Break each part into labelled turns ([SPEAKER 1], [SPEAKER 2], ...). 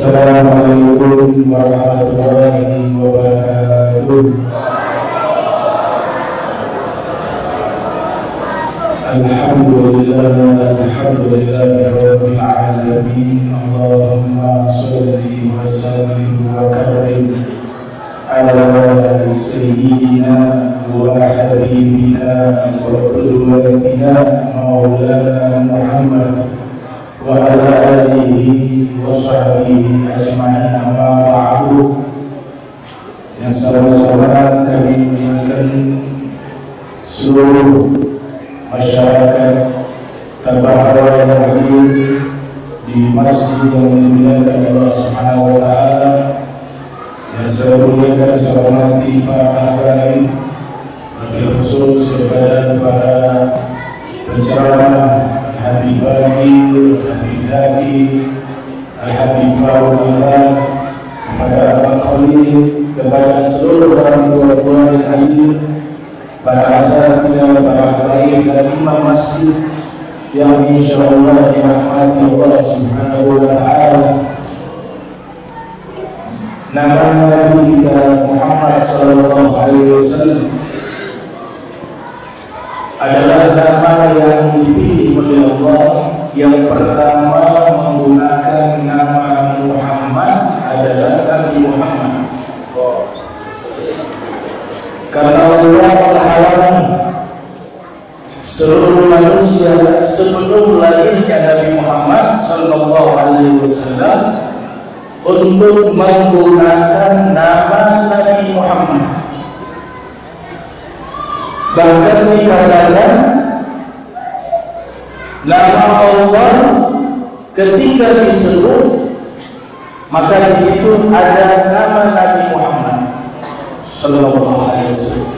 [SPEAKER 1] Assalamualaikum warahmatullahi wabarakatuh. Alhamdulillah rabbil alamin. Allahumma sholli wa sallim wa karim ala sayyidina wa habibina wa qudwatina maulana Muhammad wa ala alihi wa sahbihi ajma'in, amma ba'du. Yang sama-sama kami muliakan seluruh masyarakat Tabahara yang hadir di masjid yang dimuliakan Allah Subhanahu wa Ta'ala, yang saya muliakan, saya hormati para habaib, wabil khusus kepada para penceramah Al-Habib Bagir, Al-Habib Zaki, Al-Habib Faruqillah, kepada Abang Khalil, kepada seluruh orang tua-tua yang hadir, para asatidz, para habaib dan imam masjid yang insyaallah dirahmati Allah Subhanahu wa Ta'ala. Nama Nabi kita Muhammad sallallahu alaihi wasallam adalah nama yang dipilih oleh Allah. Yang pertama menggunakan nama Muhammad adalah Nabi Muhammad, karena Allah menghalangi seluruh manusia sebelum lahirnya Nabi Muhammad sallallahu alaihi wasallam untuk menggunakan nama Nabi Muhammad. Bahkan dikatakan nama Allah ketika disebut maka di situ ada nama Nabi Muhammad sallallahu alaihi wasallam.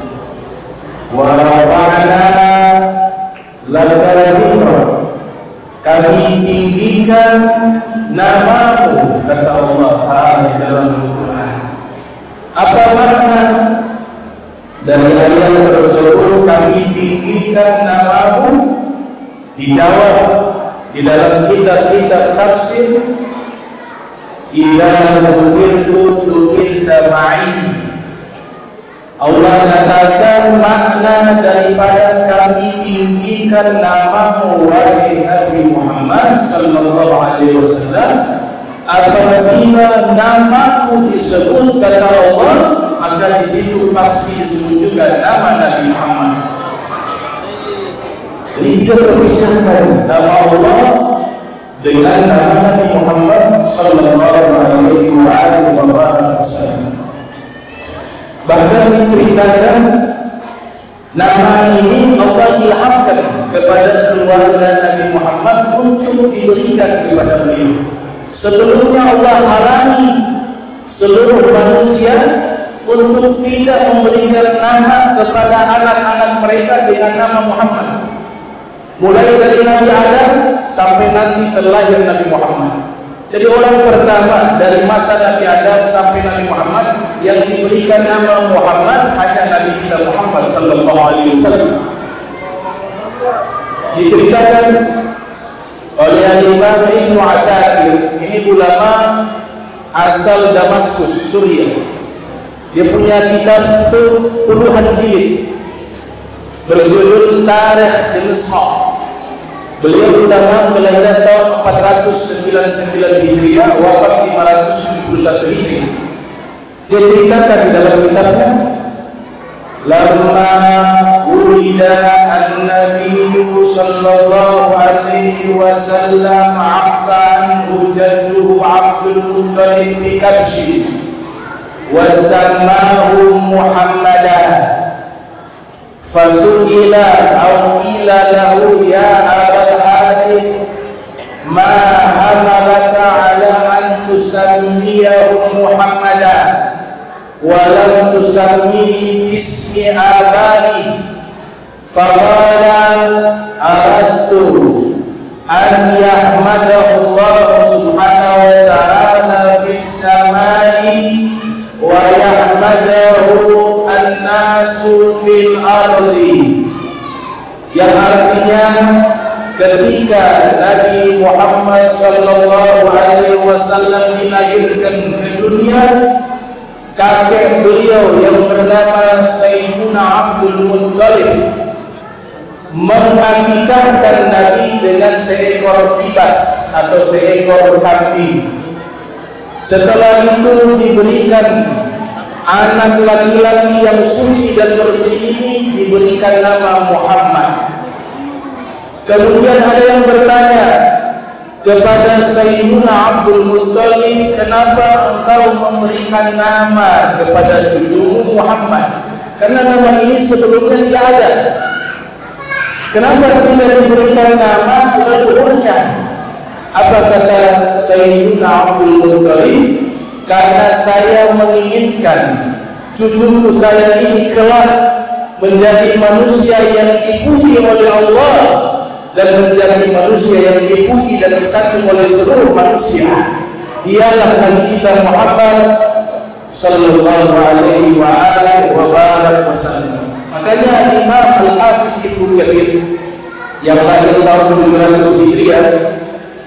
[SPEAKER 1] Wa rafa'na lakal dzikra, kami tinggikan namamu, kata Allah Ta'ala dalam Al-Quran. Apa makna dari ayat tersebut, kami tinggikan namamu? Dijawab di dalam kitab-kitab tafsir, idza dzukirtu dzukirta ma'i. Allah katakan makna daripada kami tinggikan namamu wahai Nabi Muhammad sallallahu alaihi wasallam, apabila namaku disebut, kata Allah, maka di situ pasti disebut juga nama Nabi Muhammad. Jadi tidak terpisahkan nama Allah dengan nama Nabi Muhammad sallallahu alaihi wasallam. Bahkan diceritakan nama ini Allah ilhamkan kepada keluarga Nabi Muhammad untuk diberikan kepada beliau. Sebelumnya Allah halangi seluruh manusia untuk tidak memberikan nama kepada anak-anak mereka dengan nama Muhammad, mulai dari Nabi Adam sampai nanti terlahir Nabi Muhammad. Jadi orang pertama dari masa Nabi Adam sampai Nabi Muhammad yang diberikan nama Muhammad hanya Nabi kita Muhammad sallallahu alaihi wasallam. Diceritakan oleh Imam Ibnu Asakir, ini ulama asal Damaskus, Suriah. Dia punya kitab puluhan jilid berjudul Tarikh Dimashq. Beliau ulama kelahiran tahun 499 Hijriah, wafat 571 Hijriah. Dia ceritakan di dalam kitabnya, lamma ulida an-nabiyyu sallallahu alaihi wasallam aqan jadduhu Abdul Muttalib bi kabshi wa sammahu Muhammadan. Fasu'ila aw qila lahu ya Abal Harith ma hamalaka ala an tusammiyahu Muhammadan wa lam tusammihi bismi abai. Faqala aradtu an yahmadahu Allah subhanahu wa ta'ala fis samai wa yahmadahu an-nasu fil ardi, yang artinya ketika Nabi Muhammad sallallahu alaihi wasallam dilahirkan ke dunia, kakek beliau yang bernama Sayyidina Abdul Muttalib mengakikahkan Nabi dengan seekor kibas atau seekor kambing. Setelah itu diberikan anak laki-laki yang suci dan bersih ini diberikan nama Muhammad. Kemudian ada yang bertanya kepada Sayyidina Abdul Muttalib, kenapa engkau memberikan nama kepada cucumu Muhammad? Karena nama ini sebelumnya tidak ada. Kenapa tidak diberikan nama leluhurnya? Apa kata Sayyidina Abdul Muttalib? Karena saya menginginkan cucuku saya ini kelak menjadi manusia yang dipuji oleh Allah dan menjadi manusia yang dipuji dan disanjung oleh seluruh manusia. Dialah Nabi kita Muhammad sallallahu alaihi wasallam. Makanya Imam Al-Hafiz Ibnu Katsir yang lahir tahun 700 Hijriah,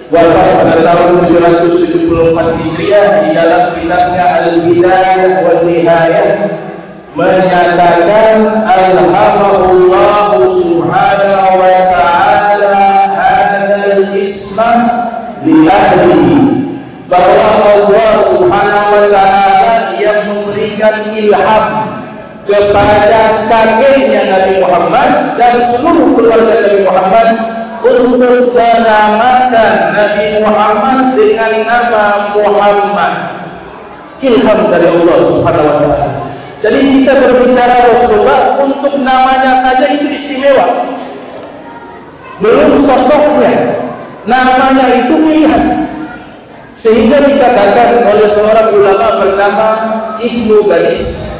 [SPEAKER 1] wafat pada tahun 774 Hijriah, di dalam kitabnya Al-Bidayah wal Nihayah menyatakan alhamdulillah subhanahu wa ta'ala hadzal isma li ahlihi, bahwa Allah subhanahu wa ta'ala yang memberikan ilham kepada kakeknya Nabi Muhammad dan seluruh keluarga Nabi Muhammad untuk menamakan Nabi Muhammad dengan nama Muhammad. Ilham dari Allah subhanahu wa ta'ala. Jadi kita berbicara Rasulullah, untuk namanya saja itu istimewa, belum sosoknya, namanya itu pilihan. Sehingga dikatakan oleh seorang ulama bernama Ibnu Badis,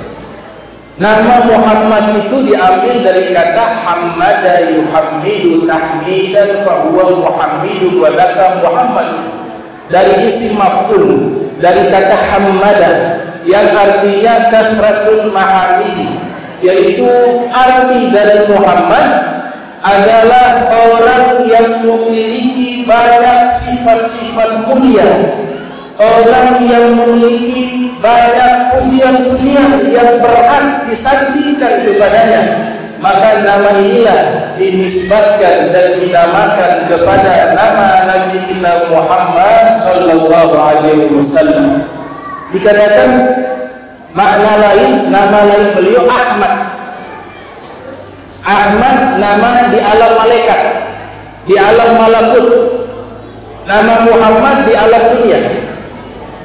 [SPEAKER 1] nama Muhammad itu diambil dari kata hamada yuhammidu tahmidan fahuwa muhammidu wa laka Muhammad, dari isim maf'ul, dari kata hamada yang artinya kasratul mahamidi, yaitu arti dari Muhammad adalah orang yang memiliki banyak sifat-sifat mulia, orang yang memiliki banyak pujian-pujian yang berhak disandingkan kepadanya. Maka nama inilah dinisbatkan dan dinamakan kepada nama Nabi kita Muhammad sallallahu alaihi wasallam. Dikatakan makna lain, nama lain beliau Ahmad. Ahmad nama di alam malaikat, di alam malakut. Nama Muhammad di alam dunia.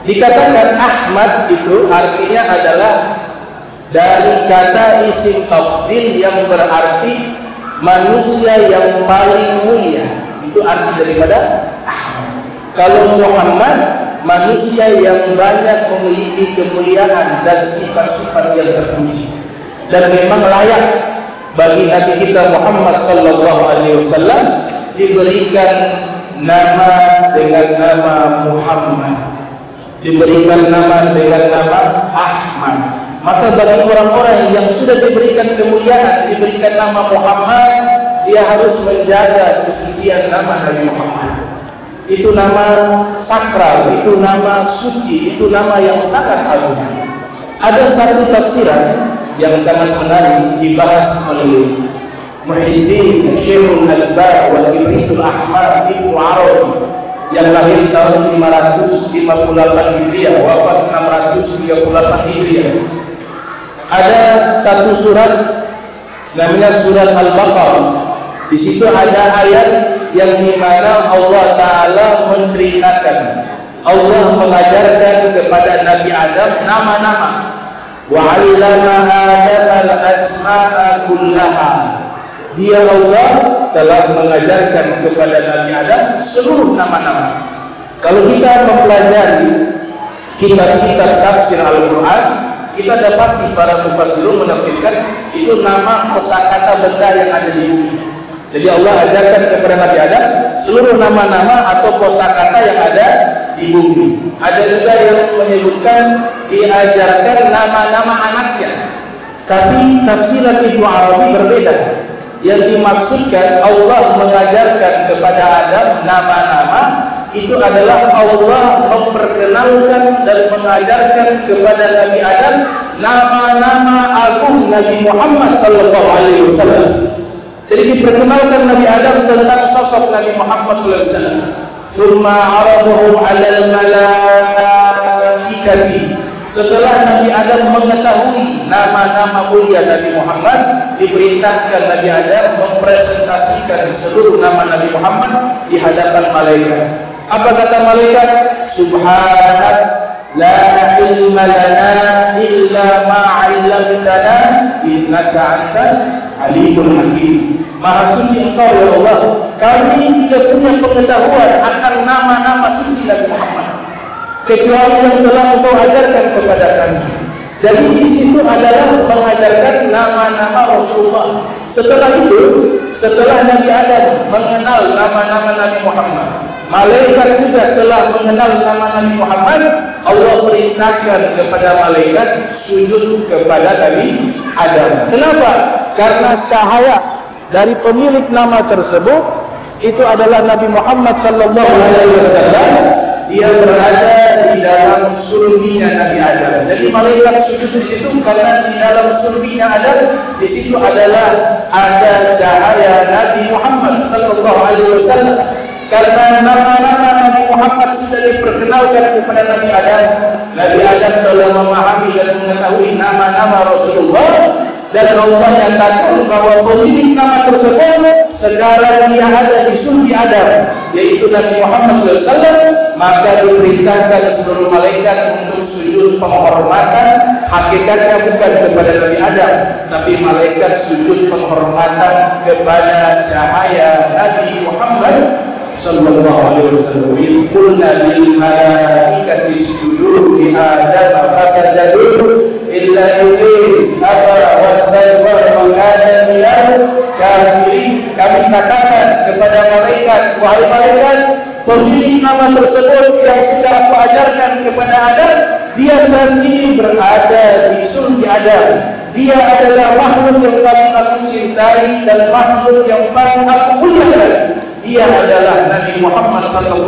[SPEAKER 1] Dikatakan Ahmad itu artinya adalah dari kata isim tafdil yang berarti manusia yang paling mulia. Itu arti daripada Ahmad. Kalau Muhammad, manusia yang banyak memiliki kemuliaan dan sifat-sifat yang terpuji. Dan memang layak bagi Nabi kita Muhammad sallallahu alaihi wasallam diberikan nama dengan nama Muhammad, diberikan nama dengan nama Ahmad. Maka bagi orang-orang yang sudah diberikan kemuliaan, diberikan nama Muhammad, dia harus menjaga kesucian nama Nabi Muhammad. Itu nama sakral, itu nama suci, itu nama yang sangat agung. Ada satu tafsiran yang sangat menarik dibahas oleh Muhyiddin Syekhul Alba wal Kibritul Ahmar Ibnu Arabi yang lahir tahun 558 Hijriah, wafat 638 Hijriah. Ada satu surat namanya surat Al-Baqarah. Di situ ada ayat yang dimana Allah Ta'ala menceritakan, Allah mengajarkan kepada Nabi Adam nama-nama. Wa'allama Adam al-asma'a kullaha. Dia Allah telah mengajarkan kepada Nabi Adam seluruh nama-nama. Kalau kita mempelajari kitab-kitab tafsir Al-Quran, kita dapati para mufassirun menafsirkan itu nama kosakata benda yang ada di bumi. Jadi Allah ajarkan kepada Nabi Adam seluruh nama-nama atau kosakata yang ada di bumi. Ada juga yang menyebutkan diajarkan nama-nama anaknya. Tapi tafsiran Ibnu Arabi berbeda. Yang dimaksudkan Allah mengajarkan kepada Adam nama-nama, itu adalah Allah memperkenalkan dan mengajarkan kepada Nabi Adam nama-nama agung Nabi Muhammad SAW. Jadi diperkenalkan Nabi Adam tentang sosok Nabi Muhammad SAW. Summa araduhum 'alal malaikati. Setelah Nabi Adam mengetahui nama-nama mulia Nabi Muhammad, diperintahkan Nabi Adam mempresentasikan seluruh nama Nabi Muhammad di hadapan malaikat. Apa kata malaikat? Subhanak la ilma lana illa ma 'allamtana innaka antal alimul hakim. Maha suci Engkau ya Allah, kami tidak punya pengetahuan akan nama-nama suci Nabi Muhammad kecuali yang telah Engkau ajarkan kepada kami. Jadi di situ adalah mengajarkan nama-nama Rasulullah. Setelah itu, setelah Nabi Adam mengenal nama-nama Nabi Muhammad, malaikat juga telah mengenal nama Nabi Muhammad, Allah perintahkan kepada malaikat sujud kepada Nabi Adam. Kenapa? Karena cahaya dari pemilik nama tersebut itu adalah Nabi Muhammad SAW. Dia berada di dalam sulbinya Nabi Adam. Jadi malaikat sujud di situ karena di dalam sulbinya Adam, di situ adalah ada cahaya Nabi Muhammad SAW. Karena nama-nama Nabi Muhammad sudah diperkenalkan kepada Nabi Adam, Nabi Adam telah memahami dan mengetahui nama-nama Rasulullah, dan Allah nyatakan bahwa pemilik nama tersebut sekarang dia ada di sulbi Adam, yaitu Nabi Muhammad SAW. Maka diperintahkan seluruh malaikat untuk sujud penghormatan. Hakikatnya bukan kepada Nabi Adam, tapi malaikat sujud penghormatan kepada cahaya Nabi Muhammad sallallahu alaihi wasallam. Qulna lil malaikati isjudu li Adam fasajadu illa iblis aba wastakbara wa kana minal kafirin. Kami katakan kepada malaikat, wahai malaikat, pemilik nama tersebut yang sudah aku ajarkan kepada Adam, dia saat ini berada di sulbi Adam. Dia adalah makhluk yang paling aku cintai dan makhluk yang paling aku muliakan. Dia adalah Nabi Muhammad SAW.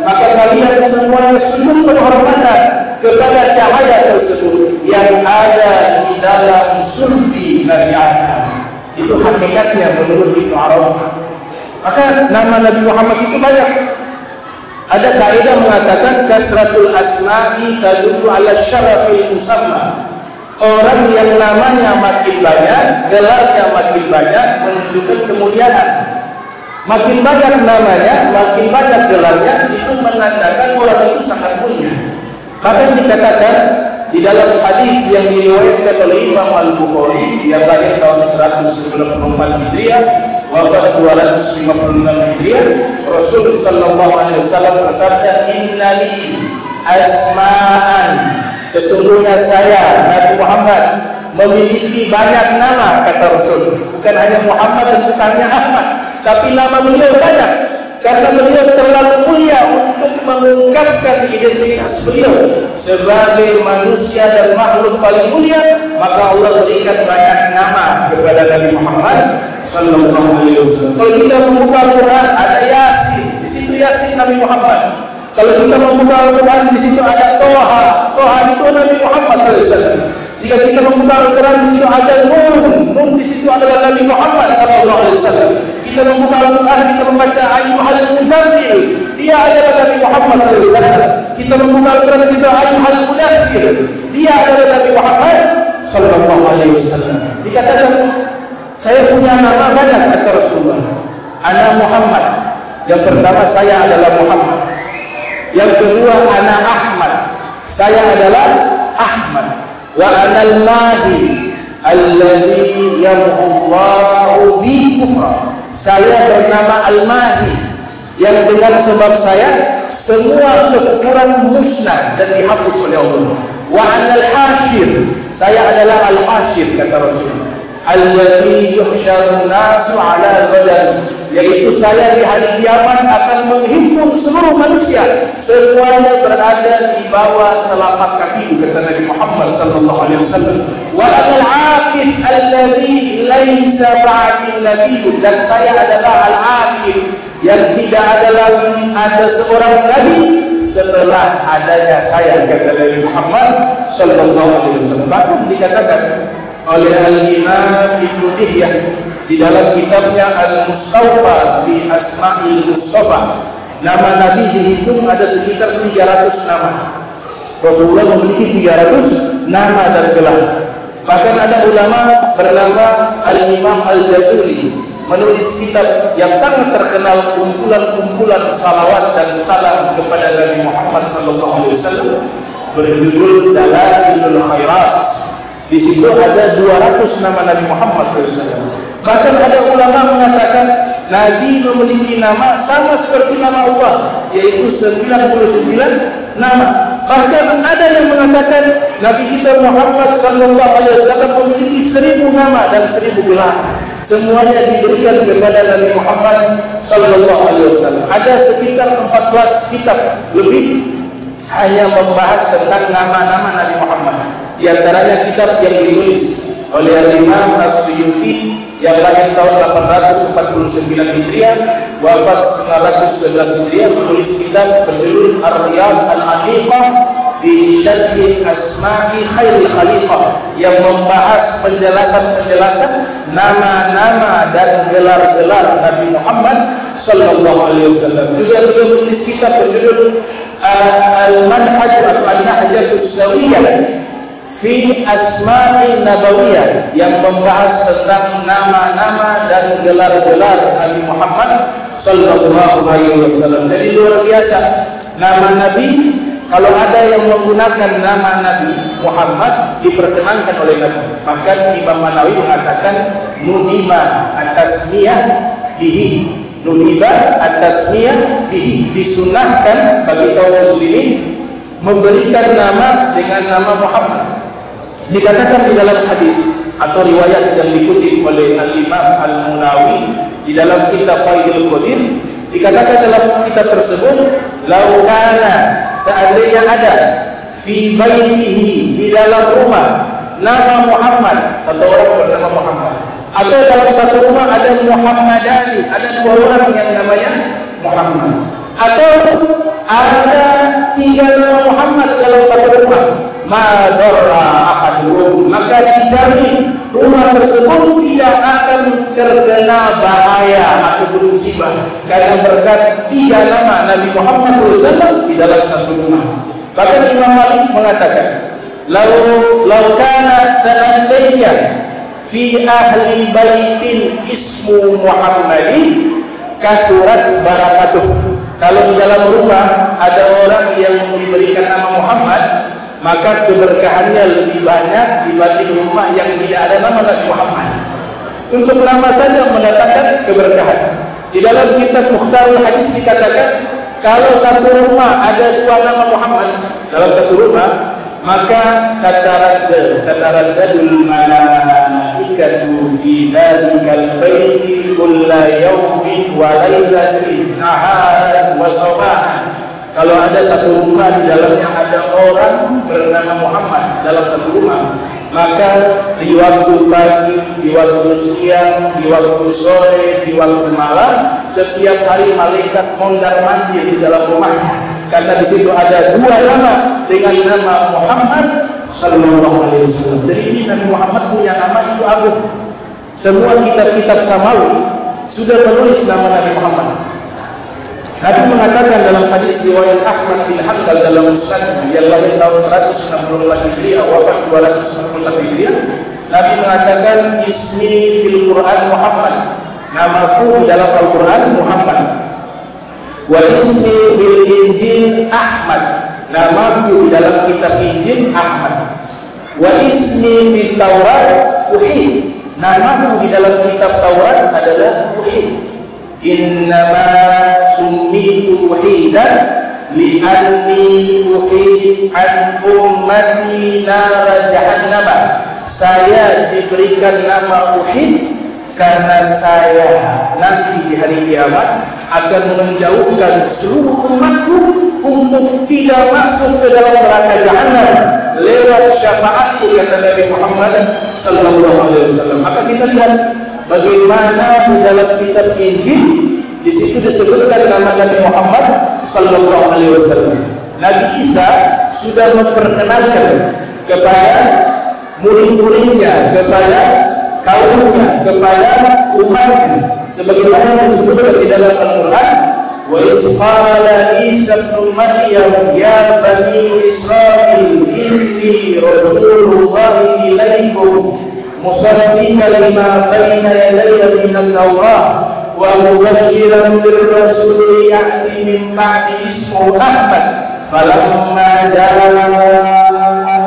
[SPEAKER 1] Maka kalian semuanya sujud penghormatan kepada cahaya tersebut yang ada di dalam sulbi Nabi Adam. Itu hakikatnya menurut Ibnu Arabi. Maka nama Nabi Muhammad itu banyak. Ada kaidah mengatakan kasratul asma'i tadullu ala syarafil musamma. Orang yang namanya makin banyak, gelarnya makin banyak, menunjukkan kemuliaan. Makin banyak namanya, makin banyak gelarnya, itu menandakan orang itu sangat mulia. Bahkan dikatakan di dalam hadis yang diriwayatkan oleh Imam Al-Bukhari yang lahir tahun 194 Hijriah, wafat 256 Hijriah, Rasul sallallahu alaihi wasallam bersabda, "Innali asma'an." Sesungguhnya saya Nabi Muhammad memiliki banyak nama, kata Rasul. Bukan hanya Muhammad dan bukan hanya Ahmad, tapi nama beliau banyak. Karena beliau terlalu mulia untuk mengungkapkan identitas beliau sebagai manusia dan makhluk paling mulia, maka Allah berikan banyak nama kepada Nabi Muhammad sallallahu alaihi wasallam. Kalau kita membuka Al-Quran, ada Yasin, di situ Yasin Nabi Muhammad. Kalau kita membuka Al-Quran, di situ ada Toha, Toha itu Nabi Muhammad sallallahu alaihi wasallam. Jika kita membuka Al-Quran, di situ ada Nun, Nun di situ adalah Nabi Muhammad sallallahu alaihi wasallam. Kita membuka Al-Quran, kita membaca Ayyuhal Muzammil, dia adalah Nabi Muhammad SAW. Kita membuka Al-Quran, di situ Ayyuhal Mudaththir, dia adalah Nabi Muhammad sallallahu alaihi wasallam. Dikatakan, saya punya nama banyak, kata Rasulullah. Ana Muhammad. Yang pertama, saya adalah Muhammad. Yang kedua, ana Ahmad. Saya adalah Ahmad. Wa anal Mahi alladhi yamhullahu bi kufra. Saya bernama Al-Mahi, yang dengan sebab saya semua kekufuran musnah dan dihapus oleh Allah. Wa anal Hashir, saya adalah Al-Hashir, kata Rasulullah. alladzi yuhsyarun nasu ala badan, yaitu saya di hari kiamat akan menghimpun seluruh manusia, semuanya berada di bawah telapak kaki, kata Nabi Muhammad sallallahu alaihi wasallam. Wa al-aqib alladzi laisa ba'di nabiy, dan saya adalah al-aqib yang tidak ada lagi ada seorang nabi setelah adanya saya, kata Nabi Muhammad sallallahu alaihi wasallam. Bahkan dikatakan oleh Al-Imam Ibnu Dihyah di dalam kitabnya Al-Mustawfa fi Asma'il Mustafa, nama Nabi dihitung ada sekitar 300 nama. Rasulullah memiliki 300 nama dan gelar. Bahkan ada ulama bernama Al-Imam Al-Jazuli menulis kitab yang sangat terkenal, kumpulan-kumpulan salawat dan salam kepada Nabi Muhammad SAW, berjudul Dalailul Khairat. Di situ ada 200 nama Nabi Muhammad SAW. Bahkan ada ulama mengatakan Nabi memiliki nama sama seperti nama Allah, yaitu 99 nama. Bahkan ada yang mengatakan Nabi kita Muhammad SAW memiliki 1000 nama dan 1000 gelar. Semuanya diberikan kepada Nabi Muhammad SAW. Ada sekitar 14 kitab lebih hanya membahas tentang nama-nama Nabi Muhammad. Di antaranya kitab yang ditulis oleh Imam As-Suyuti yang lahir tahun 849 Hijriah, wafat 911 Hijriah, menulis kitab berjudul Ar-Riyad Al-Aqiqah fi Syarhi Asma'i Khairil Khaliqah, yang membahas penjelasan-penjelasan nama-nama dan gelar-gelar Nabi Muhammad sallallahu alaihi wasallam. Juga menulis kitab berjudul Al-Manhaj atau An-Nahjatus Sawiyah fi Asma'in Nabawiyah, yang membahas tentang nama-nama dan gelar-gelar Nabi Muhammad sallallahu alaihi wasallam. Jadi luar biasa nama Nabi. Kalau ada yang menggunakan nama Nabi Muhammad diperkenankan oleh Nabi. Bahkan Imam Manawi mengatakan nudima at-tasmiyah bihi, nudiba at-tasmiyah bihi, disunahkan bagi kaum muslimin memberikan nama dengan nama Muhammad. Dikatakan di dalam hadis atau riwayat yang dikutip oleh Al-Imam Al-Munawi di dalam kitab Faidul Qadir, dikatakan dalam kitab tersebut, laukana, seandainya ada fi baitihi, di dalam rumah, nama Muhammad, satu orang bernama Muhammad, atau dalam satu rumah ada Muhammadani, ada 2 orang yang namanya Muhammad, atau ada 3 nama Muhammad dalam satu rumah, madorra ahaduhum, maka dijamin rumah tersebut tidak akan terkena bahaya ataupun musibah karena berkat 3 nama Nabi Muhammad SAW di dalam satu rumah. Bahkan Imam Malik mengatakan, lau kana seandainya fi ahli baitin ismu Muhammadin kathurat barakatuh, kalau di dalam rumah ada orang yang diberikan nama Muhammad, maka keberkahannya lebih banyak dibanding rumah yang tidak ada nama Nabi Muhammad. Untuk nama saja mendatangkan keberkahan. Di dalam kitab Mukhtarul Hadis dikatakan, kalau satu rumah ada 2 nama Muhammad dalam satu rumah, maka tataraddadul malaikatu fi dzalikal baiti kulla yawmin wa lailatin naharan wa sabahan. Kalau ada satu rumah di dalamnya ada orang bernama Muhammad dalam satu rumah, maka di waktu pagi, di waktu siang, di waktu sore, di waktu malam, setiap hari malaikat mondar-mandir di dalam rumahnya, karena di situ ada 2 nama dengan nama Muhammad sallallahu alaihi wasallam. Jadi ini Nabi Muhammad punya nama itu agung. Semua kitab-kitab samawi sudah menulis nama Nabi Muhammad. Nabi mengatakan dalam hadis riwayat Ahmad bin Hanbal dalam Musnad yang lahir tahun 164 Hijriah, wafat 291 Hijriah, Nabi mengatakan ismi fil Quran Muhammad, namaku dalam Al-Quran Muhammad, wa ismi fil Injil Ahmad, namaku di dalam kitab Injil Ahmad, wa ismi fil Taurat Uhid, namaku di dalam kitab Taurat adalah Uhid. Innama summitu uhidan li'anni uhid an ummati nara jahannama. saya diberikan nama Uhid karena saya nanti di hari kiamat akan menjauhkan seluruh umatku untuk tidak masuk ke dalam neraka Jahannam lewat syafaatku, kata Nabi Muhammad sallallahu alaihi wasallam. Maka kita lihat bagaimana di dalam kitab Injil di situ disebutkan nama Nabi Muhammad sallallahu alaihi wasallam. Nabi Isa sudah memperkenalkan kepada murid-muridnya, kepada kaumnya, kepada umatnya, sebagaimana disebutkan di dalam Al-Quran, wa isqala Isa ibn Maryam ya bani Israil inni rasulullah ilaikum musaddiqan lima baina yadayya minat Tawrah wa mubashiran birrasul ya'ti min ba'di ismuhu Ahmad falamma ja'ahum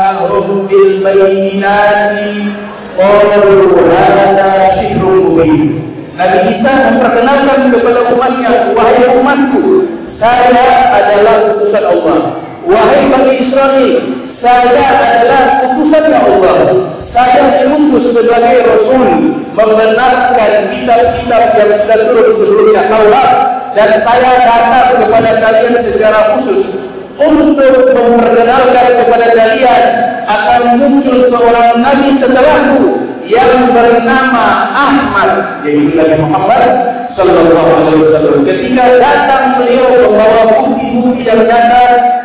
[SPEAKER 1] bil bayyinati qalu hadza syihrun mubin. Nabi Isa memperkenalkan kepada umatnya, wahai umatku, saya adalah utusan Allah. Wahai Bani Israel, saya adalah utusannya Allah. Saya diutus sebagai Rasul membenarkan kitab-kitab yang sudah turun sebelumnya, Taurat, dan saya datang kepada kalian secara khusus untuk memperkenalkan kepada kalian akan muncul seorang Nabi setelahku yang bernama Ahmad, yaitu Nabi Muhammad sallallahu alaihi wasallam. Ketika datang beliau membawa bukti-bukti yang nyata,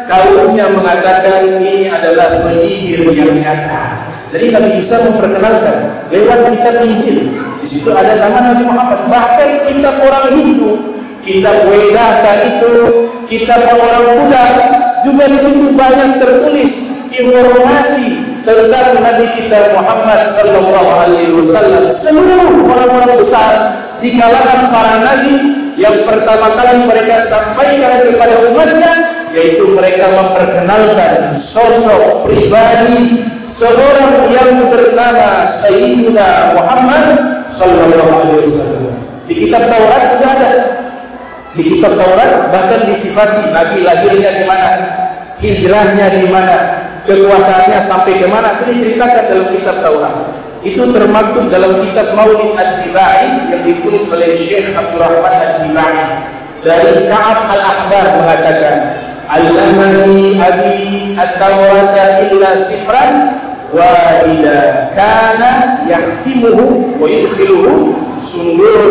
[SPEAKER 1] kaumnya mengatakan ini adalah penyihir yang nyata. Jadi Nabi Isa memperkenalkan lewat kitab Injil. Di situ ada nama Nabi Muhammad. Bahkan kitab orang Hindu, kitab Vedanta itu, kitab orang Buddha juga di situ banyak tertulis informasi tentang Nabi kita Muhammad sallallahu alaihi wasallam. Seluruh orang-orang besar di kalangan para nabi yang pertama kali mereka sampaikan kepada umatnya, yaitu mereka memperkenalkan sosok pribadi seorang yang bernama Sayyidina Muhammad sallallahu alaihi wasallam. Di kitab Taurat juga ada. Di kitab Taurat bahkan disifati Nabi lahirnya di mana, hijrahnya di mana, kekuasaannya sampai ke mana, itu diceritakan dalam kitab Taurat. Itu termaktub dalam kitab Maulid Ad-Dibai yang ditulis oleh Syekh Abdurrahman Ad-Dibai. Dari Ka'ab Al-Ahbar mengatakan, "Allamani abi at-Taurata illa sifran wahida kana yahtimuhu wa yudkhiluhu sundur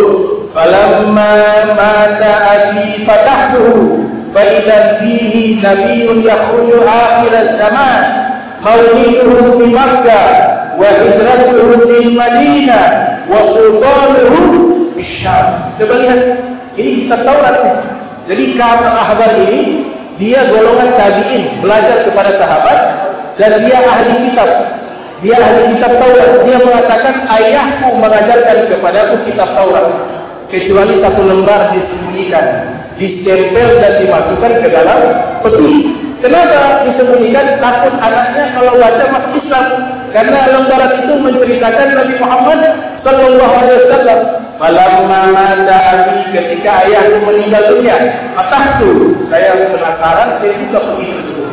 [SPEAKER 1] falamma mata abi fatahtuhu فإذا فيه نبي يخرج آخر الزمان مولده بمكة وهجرته للمدينة وسلطانه بالشام." Coba lihat, ini kitab Taurat. Jadi Ka'ab Al-Ahbar ini dia golongan tabi'in, belajar kepada sahabat, dan dia ahli kitab. Dia ahli kitab Taurat. Dia mengatakan ayahku mengajarkan kepadaku kitab Taurat, kecuali satu lembar disembunyikan, distempel dan dimasukkan ke dalam peti. Kenapa disembunyikan? Takut anaknya kalau baca masuk Islam. Karena lembaran itu menceritakan Nabi Muhammad sallallahu alaihi wasallam. Falamma mata abi, ketika ayahku meninggal dunia, fatahtu, saya penasaran, saya buka peti tersebut.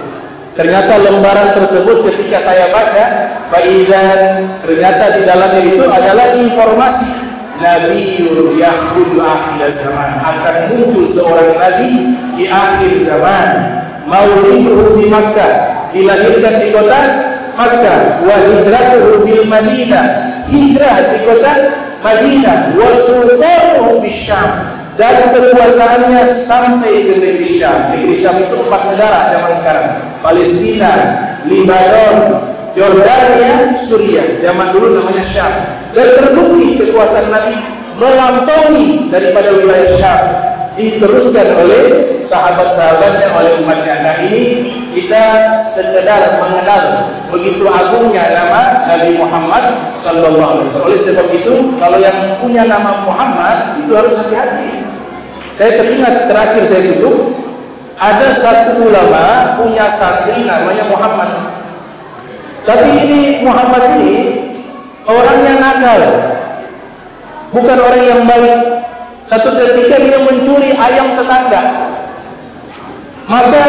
[SPEAKER 1] Ternyata lembaran tersebut ketika saya baca, faidan, ternyata di dalamnya itu adalah informasi Nabiul yakhruju akhir zaman, akan muncul seorang nabi di akhir zaman. Mauliduhu di Makkah, dilahirkan di kota Makkah. Wa hijratuhu bil Madinah, hijrah di kota Madinah. Wa sultanuhu bisyam, dan kekuasaannya sampai ke negeri Syam. Negeri Syam itu 4 negara zaman sekarang: Palestina, Lebanon, Jordania, Suriah. Zaman dulu namanya Syam. Dan terbukti kekuasaan Nabi melampaui daripada wilayah Syam, diteruskan oleh sahabat-sahabatnya, oleh umatnya. Nah, ini kita sekedar mengenal begitu agungnya nama Nabi Muhammad sallallahu alaihi wasallam. Oleh sebab itu, kalau yang punya nama Muhammad itu harus hati-hati. Saya teringat terakhir saya tutup, ada satu ulama punya santri namanya Muhammad. Tapi ini Muhammad ini orang yang nakal, bukan orang yang baik. Satu ketika dia mencuri ayam tetangga, maka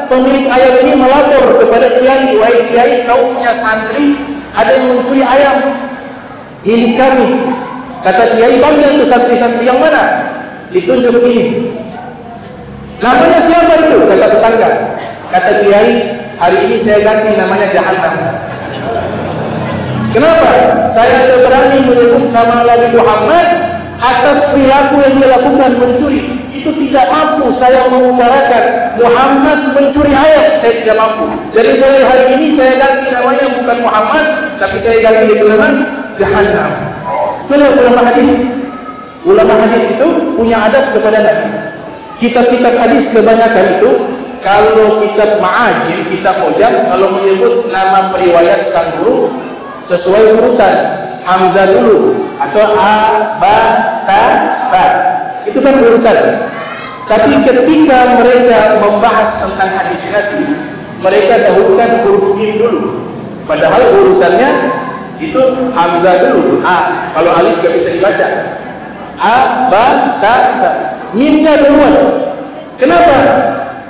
[SPEAKER 1] pemilik ayam ini melapor kepada kiai, "Wahai kiai, kau punya santri, ada yang mencuri ayam milik kami. Kata kiai, panggil tuh santri-santri yang mana? Ditunjuk ini. Namanya siapa itu? Kata tetangga. Kata kiai, hari ini saya ganti namanya Jahannam. Kenapa? Saya tidak berani menyebut nama Nabi Muhammad atas perilaku yang dia lakukan mencuri. Itu tidak mampu saya mengutarakan Muhammad mencuri ayam, saya tidak mampu. Jadi mulai hari ini saya ganti namanya bukan Muhammad, tapi saya ganti nama Jahannam. Itulah ulama hadis. Ulama hadis itu punya adab kepada Nabi. Kitab-kitab hadis kebanyakan itu, kalau kitab ma'ajim, kitab mujam, kalau menyebut nama periwayat sang guru sesuai urutan, Hamzah dulu atau A, Ba, Ta, Fa, itu kan urutan. Tapi ketika mereka membahas tentang hadis Nabi, mereka dahulukan huruf mim dulu, padahal urutannya itu Hamzah dulu, A, kalau alif gak bisa dibaca, A, Ba, Ta, Fa, mimnya duluan. Kenapa?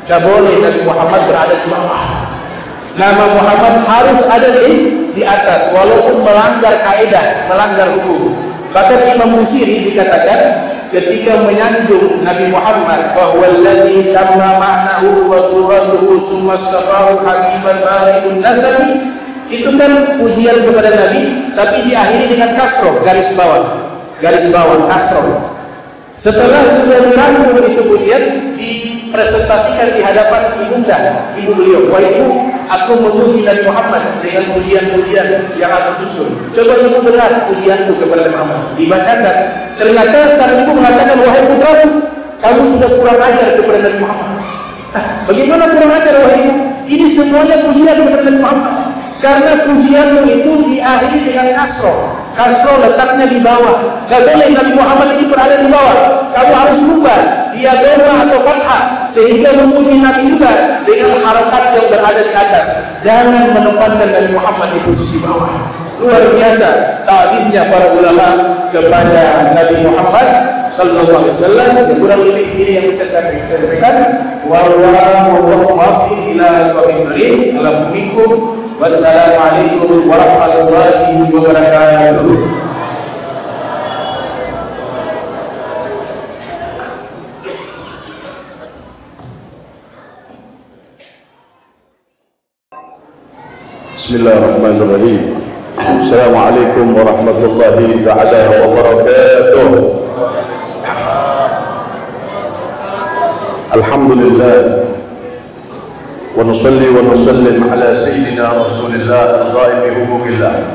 [SPEAKER 1] Gak boleh Nabi Muhammad berada di bawah. Nama Muhammad harus ada di atas, walaupun melanggar kaidah, melanggar hukum. Bahkan Imam Busiri dikatakan ketika menyanjung Nabi Muhammad, fahuwallazi tamma ma'nahu wa suratuhu summa astafahu habiban baridun nasabi, itu kan pujian kepada Nabi, tapi diakhiri dengan kasroh, garis bawah kasroh. Setelah sudah dirangkum itu pujian, dipresentasikan di hadapan ibunda, ibu beliau. Wah, ibu, aku memuji Nabi Muhammad dengan pujian-pujian yang aku susun. Coba ibu dengar pujianku kepada Nabi Muhammad. Dibacakan. Ternyata sang ibu mengatakan, wahai putraku, kamu sudah kurang ajar kepada Nabi Muhammad. Bagaimana kurang ajar, wahai ibu? Ini semuanya pujian kepada Nabi Muhammad. Karena pujianmu itu diakhiri dengan kasroh. Kasroh letaknya di bawah. Gak boleh Nabi Muhammad ini berada di bawah. Kamu harus rubah dia doma atau fathah, sehingga memuji Nabi juga dengan harakat yang berada di atas. Jangan menempatkan Nabi Muhammad di posisi bawah. Luar biasa ta'zimnya para ulama kepada Nabi Muhammad sallallahu alaihi wasallam. Kurang lebih ini yang bisa saya sampaikan. Wallahu muwaffiq ila aqwamit thoriq. Wassalamualaikum warahmatullahi wabarakatuh.
[SPEAKER 2] Bismillahirrahmanirrahim. Assalamualaikum warahmatullahi ta'ala wabarakatuh. Alhamdulillah wa nusalli wa nusallim ala sayyidina Rasulillah al-ghaib bi huquqillah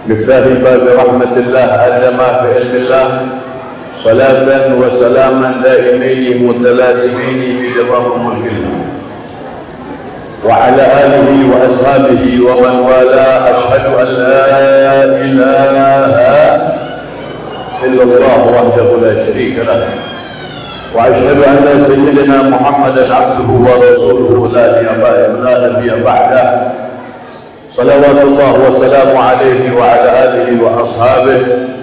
[SPEAKER 2] miftahi bab rahmatillah adama fi ilmillah salatan wa salaman daimaini mutalazimaini bi dawam mulkillah wa ala alihi wa ashabihi wa man wala ashhadu an la ilaha illallah wahdahu la syarika lah wa ashhadu anna sayyidina Muhammadan abduhu wa rasuluhu la nabiyya ba'dah salawatullah wa salamu alaihi wa ala alihi wa ashabihi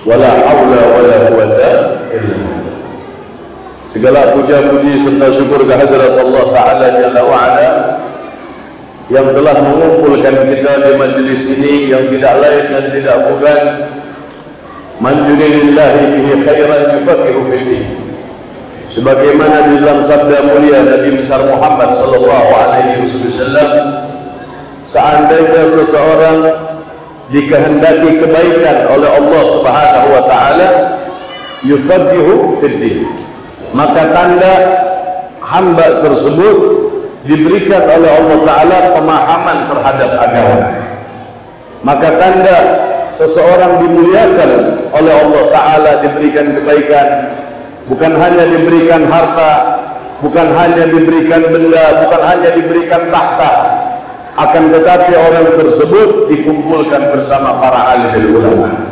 [SPEAKER 2] wa la hawla wa la quwwata illa billah. Segala puja-puji serta syukur kehadirat Allah Ta'ala Jalla wa'ala yang telah mengumpulkan kita di majlis ini, yang tidak lain dan tidak bukan man yuridillahi bihi khairan yufaqihu fiddin, sebagaimana di dalam sabda mulia Nabi besar Muhammad sallallahu alaihi wasallam, seandainya seseorang dikehendaki kebaikan oleh Allah Subhanahu wa taala, yufaqihu fiddin, maka tanda hamba tersebut diberikan oleh Allah Ta'ala pemahaman terhadap agama. Maka tanda seseorang dimuliakan oleh Allah Ta'ala, diberikan kebaikan, bukan hanya diberikan harta, bukan hanya diberikan benda, bukan hanya diberikan tahta, akan tetapi orang tersebut dikumpulkan bersama para alim ulama.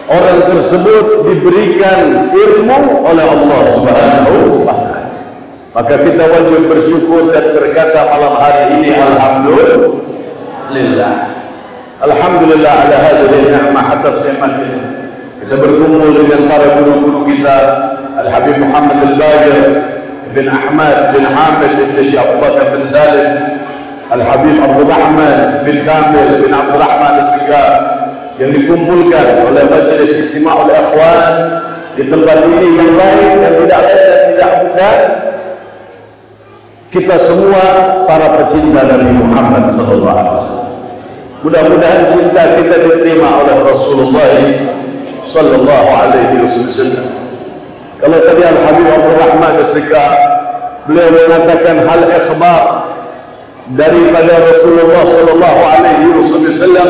[SPEAKER 2] Orang tersebut diberikan ilmu oleh Allah Subhanahu wa ta'ala. Maka kita wajib bersyukur dan berkata malam hari ini alhamdulillah. Alhamdulillah ala hadhihi ni'mah, atas nikmat ini. Kita berkumpul dengan para guru-guru kita, Al-Habib Muhammad Al-Baqir bin Ahmad bin Hamid bin Syekh Abu Bakar bin Salim, Al-Habib Abdul Rahman bin Kamil bin Abdul Rahman As-Sigar, yang dikumpulkan oleh Majelis Istimewa oleh Ikhwan di tempat ini, yang lain dan tidak lain dan tidak bukan, kita semua para pecinta Nabi Muhammad SAW. Mudah-mudahan cinta kita diterima oleh Rasulullah sallallahu alaihi wasallam. Kalau tadi Al-Habib Abdul Rahman As-Sigar, beliau mengatakan hal ikhbar daripada Rasulullah sallallahu alaihi wasallam,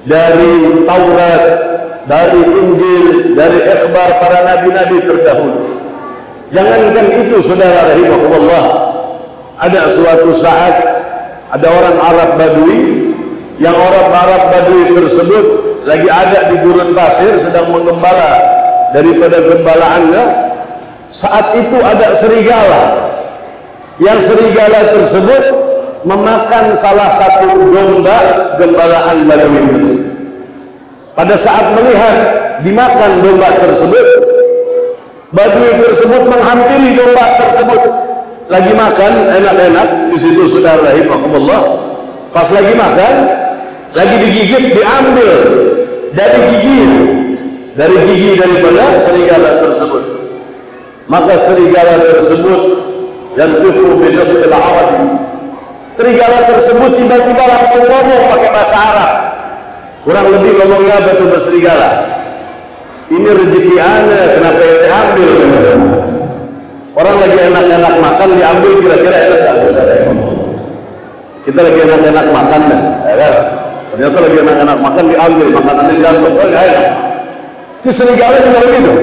[SPEAKER 2] dari Taurat, dari Injil, dari ikhbar para nabi-nabi terdahulu. Jangankan itu, saudara rahimahullah, ada suatu saat ada orang Arab Badui, yang orang Arab Badui tersebut lagi ada di gurun pasir sedang menggembala. Daripada gembalaannya, saat itu ada serigala, yang serigala tersebut memakan salah satu domba gembalaan Badui tersebut. Pada saat melihat dimakan domba tersebut, Badui tersebut menghampiri domba tersebut, lagi makan enak-enak di situ, saudara rahimahumullah. Pas lagi makan, lagi digigit, diambil dari gigi daripada serigala tersebut. Maka serigala tersebut yantufu bi nafsil Arab, serigala tersebut tiba-tiba langsung ngomong pakai bahasa Arab. Kurang lebih ngomongnya apa tuh serigala? Ini rezeki ana, kenapa yang diambil? Orang lagi enak-enak makan diambil, kira-kira enak enggak? Kita lagi enak-enak makan kan? Ya kan? Ternyata lagi enak-enak makan diambil, makanannya diambil. Oh, enggak enak. Ini serigala juga begitu.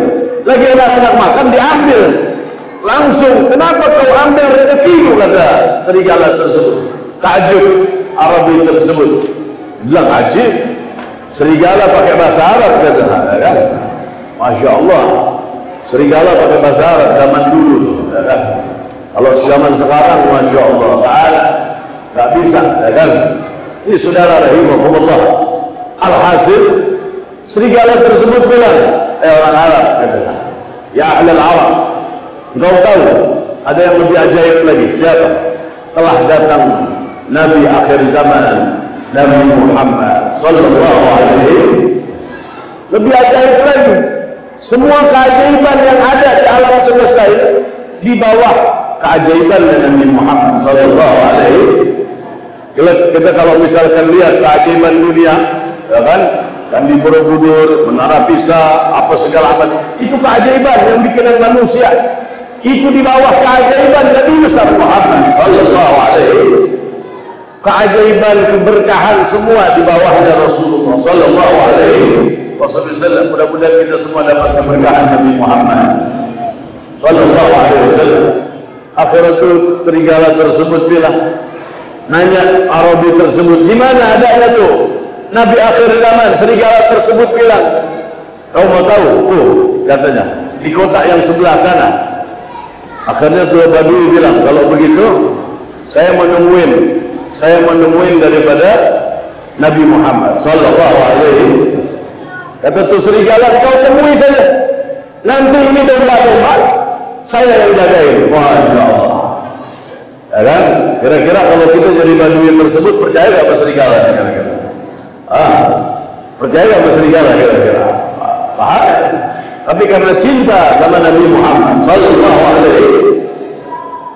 [SPEAKER 2] Lagi enak-enak makan diambil. Langsung, kenapa kau ambil rezekiku, kata serigala tersebut. Takjub Arabi tersebut. Bilang ajib, serigala pakai bahasa Arab, kata, ya kan? Masya Allah, serigala pakai bahasa Arab zaman dulu, ya kan? Kalau zaman sekarang, Masya Allah Ta'ala, nggak bisa, ya kan? Ini saudara rahimahumullah. Alhasil, serigala tersebut bilang, orang Arab, kata, ya ahlal Arab, engkau tahu ada yang lebih ajaib lagi. Siapa? Telah datang Nabi akhir zaman, Nabi Muhammad sallallahu alaihi wasallam. Lebih ajaib lagi, semua keajaiban yang ada di alam semesta di bawah keajaiban Nabi Muhammad sallallahu alaihi wasallam. Kita kalau misalkan lihat keajaiban dunia, ya kan di Borobudur, Menara Pisa, apa segala macam, itu keajaiban yang bikinan manusia. Itu di bawah keajaiban Nabi besar Muhammad sallallahu alaihi wasallam. Keajaiban, keberkahan semua di bawahnya Rasulullah sallallahu alaihi wasallam. Mudah-mudahan kita semua dapat keberkahan Nabi Muhammad sallallahu alaihi wasallam. Akhirnya itu serigala tersebut bilang, nanya Arabi tersebut, di mana adanya tuh Nabi akhir zaman? Serigala tersebut bilang, kau mau tahu? Katanya di kota yang sebelah sana. Akhirnya tuh Badui bilang, kalau begitu saya menemuin daripada Nabi Muhammad sallallahu alaihi wasallam. Kata tuh serigala, kau temui saja, nanti ini domba-domba saya yang jagain. Masya Allah, ya kan? Kira-kira kalau kita jadi Badui tersebut, percaya gak sama serigala? Kira-kira percaya gak sama serigala? Kira-kira paham? Tapi karena cinta sama Nabi Muhammad sallallahu alaihi wasallam,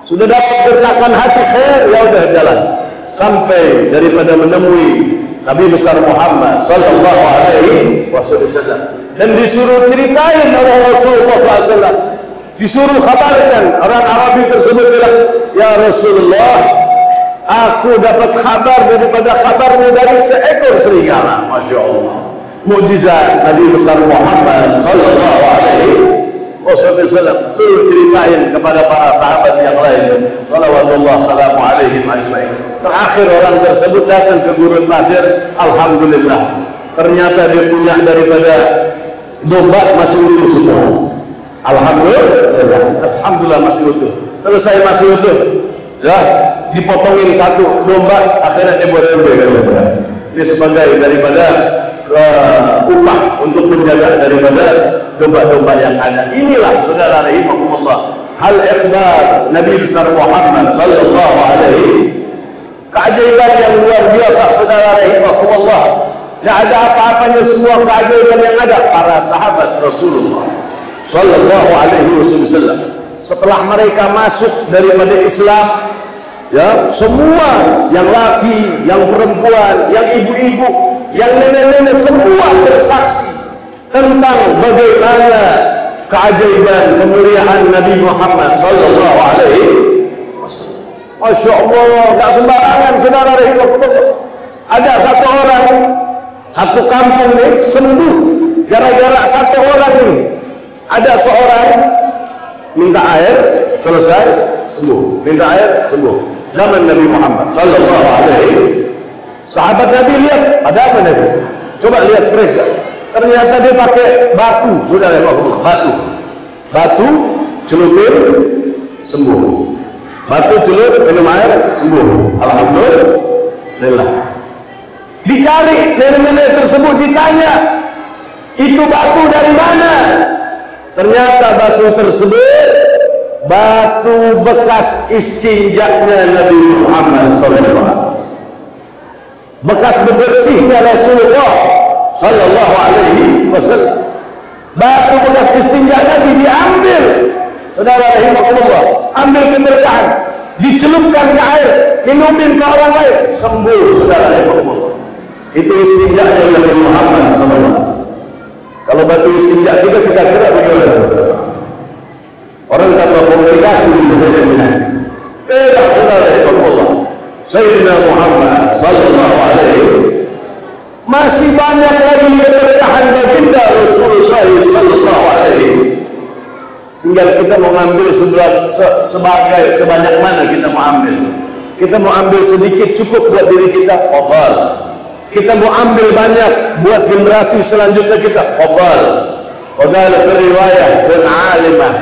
[SPEAKER 2] sudah dapat gertakan hati khair, ya udah jalan sampai daripada menemui Nabi besar Muhammad sallallahu alaihi wasallam, dan disuruh ceritain oleh Rasulullah SAW, disuruh kabarkan. Orang Arabi tersebut bilang, ya Rasulullah, aku dapat kabar daripada kabarmu dari seekor serigala. Masya Allah, mukjizat Nabi besar Muhammad sallallahu alaihi wasallam. Suruh ceritain kepada para sahabat yang lain, salawatullah salamu alaihim ajmain. Terakhir orang tersebut datang ke gurun pasir. Alhamdulillah, ternyata dia punya daripada domba masih utuh semua. Alhamdulillah masih utuh. Selesai masih utuh, ya, dipotongin satu domba, akhirnya dia buat sembelih. Ini sebagai daripada upah untuk menjaga daripada domba-domba yang ada. Inilah saudara rahimahumullah, hal ikhbar Nabi besar Muhammad sallallahu alaihi keajaiban yang luar biasa, saudara rahimakumullah. Tidak ada apa-apanya semua keajaiban yang ada para sahabat Rasulullah sallallahu alaihi wasallam. Setelah mereka masuk daripada Islam, ya, semua yang laki, yang perempuan, yang ibu-ibu, yang nenek-nenek, semua bersaksi tentang bagaimana keajaiban kemuliaan Nabi Muhammad sallallahu alaihi wasallam. Masya Allah, tak sembarangan, saudara rahimakumullah. Ada satu orang, satu kampung ini sembuh gara-gara satu orang ini. Ada seorang minta air, selesai, sembuh. Minta air, sembuh. Zaman Nabi Muhammad sallallahu alaihi. Sahabat Nabi lihat, ada apa Nabi? Coba lihat, periksa. Ternyata dia pakai batu, saudara rahimakumullah. Batu celupin, sembuh. Batu celup, minum air, sembuh. Alhamdulillah. Dicari nenek-nenek tersebut, ditanya, itu batu dari mana? Ternyata batu tersebut batu bekas istinjaknya Nabi Muhammad SAW, bekas bebersihnya Rasulullah sallallahu alaihi wasallam. Batu bekas istinja Nabi diambil, saudara rahimakumullah, ambil keberkahan, dicelupkan ke air, minumin ke orang lain, sembuh, saudara rahimakumullah. Itu istinjaknya Nabi Muhammad SAW. Kalau batu istinja kita kira bagaimana? Orang tambah komplikasi di dunia. Tidak, saudara rahimakumullah. Sayyidina Muhammad sallallahu alaihi, masih banyak lagi keberkahan baginda Rasulullah sallallahu alaihi. Tinggal kita mau ambil sebanyak mana kita mau ambil. Kita mau ambil sedikit cukup buat diri kita, fadhal. Kita mau ambil banyak buat generasi selanjutnya kita, fadhal. Fadhal fi riwayah kun alimah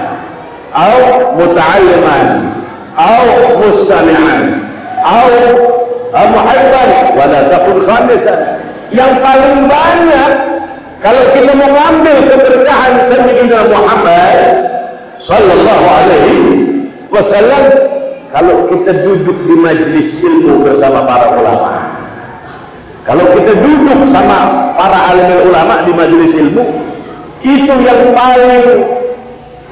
[SPEAKER 2] atau muta'alliman atau mustami'an atau muhibban wa la takun khamisan. Yang paling banyak kalau kita mau mengambil keberkahan Sayyidina Muhammad sallallahu alaihi wasallam, kalau kita duduk di majlis ilmu bersama para ulama. Kalau kita duduk sama para alim ulama di majlis ilmu, itu yang paling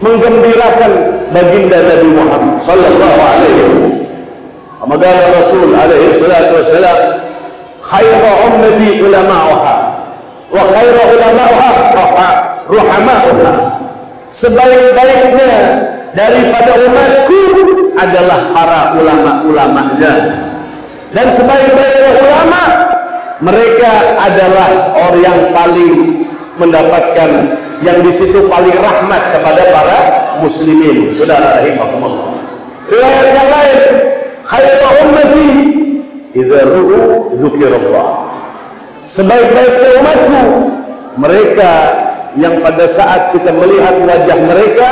[SPEAKER 2] menggembirakan baginda Nabi Muhammad sallallahu alaihi wasallam. Amagala Rasul alaihi salatu wassalam, khairu ummati ulama'uha wa khairu ulama'uha ruhama'uha. Sebaik-baiknya daripada umatku adalah para ulama-ulamanya, dan sebaik-baiknya ulama, mereka adalah orang yang paling mendapatkan, yang di situ paling rahmat kepada para muslimin, saudara rahimakumullah. Riwayat yang lain, khairu ummati idza ru'u dzikirullah. Sebaik-baiknya umatku mereka yang pada saat kita melihat wajah mereka,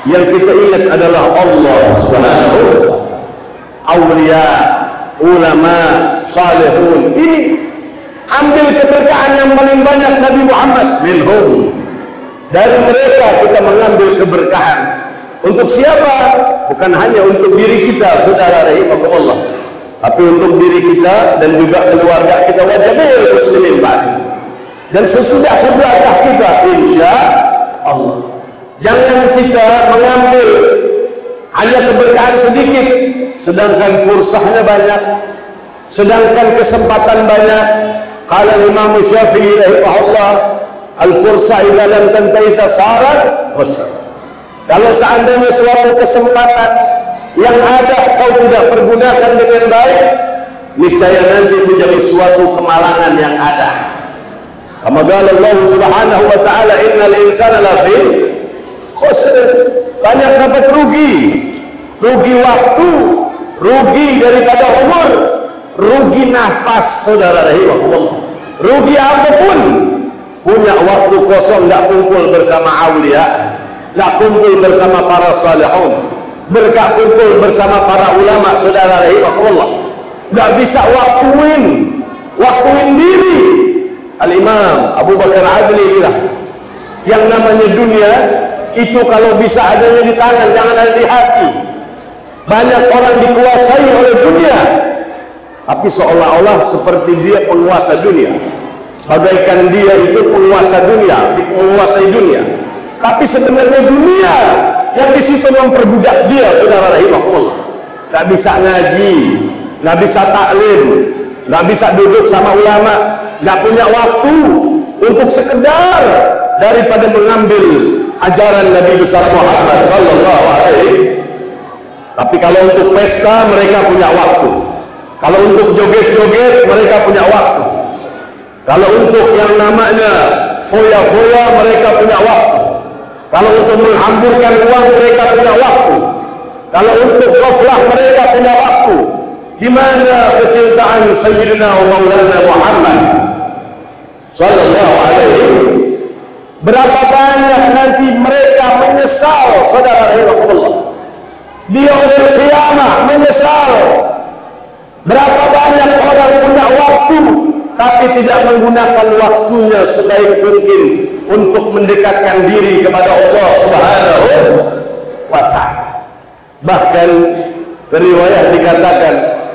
[SPEAKER 2] yang kita ingat adalah Allah Subhanahu wa ta'ala, auliya, ulama, salihun. Ini ambil keberkahan yang paling banyak Nabi Muhammad minhum. Dari mereka kita mengambil keberkahan. Untuk siapa? Bukan hanya untuk diri kita, saudara rahimakumullah, tapi untuk diri kita dan juga keluarga kita, wajib muslimin ba'di. Dan sesudah kita, insya Allah, jangan kita mengambil hanya keberkahan sedikit, sedangkan fursahnya banyak, sedangkan kesempatan banyak. Qala Imam Syafi'i rahimahullah, al-fursa idza lam tantaisa sarat khusr. Kalau seandainya suatu kesempatan yang ada kau tidak pergunakan dengan baik, niscaya nanti menjadi suatu kemalangan yang ada. Kama qala Allah Subhanahu wa ta'ala, innal insana lafi khusr. Banyak dapat rugi waktu, rugi daripada umur, rugi nafas, saudara rahimahullah. Rugi apapun, punya waktu kosong, tidak kumpul bersama aulia, tidak kumpul bersama para salihun, bergak kumpul bersama para ulama, saudara rahimahullah. Tidak bisa waktuin diri. Al-Imam Abu Bakar Adli bilang, yang namanya dunia itu kalau bisa adanya di tangan, jangan ada di hati. Banyak orang dikuasai oleh dunia, tapi seolah-olah seperti dia penguasa dunia, bagaikan dia itu penguasa dunia, menguasai dunia. Tapi sebenarnya dunia yang di situ memperbudak dia, saudara rahimahullah. Nggak bisa ngaji, nggak bisa taklim, nggak bisa duduk sama ulama, nggak punya waktu untuk sekedar daripada mengambil ajaran Nabi besar Muhammad sallallahu alaihi. Tapi kalau untuk pesta mereka punya waktu, kalau untuk joget-joget mereka punya waktu, kalau untuk yang namanya foya-foya mereka punya waktu, kalau untuk menghamburkan uang mereka punya waktu, kalau untuk ghaflah mereka punya waktu. Di mana kecintaan Sayyidina Maulana Muhammad sallallahu alaihi? Berapa banyak nanti mereka menyesal, saudara rahimahullah, di yaumil qiyamah menyesal. Berapa banyak orang punya waktu tapi tidak menggunakan waktunya sebaik mungkin untuk mendekatkan diri kepada Allah Subhanahu wa ta'ala. Bahkan riwayat dikatakan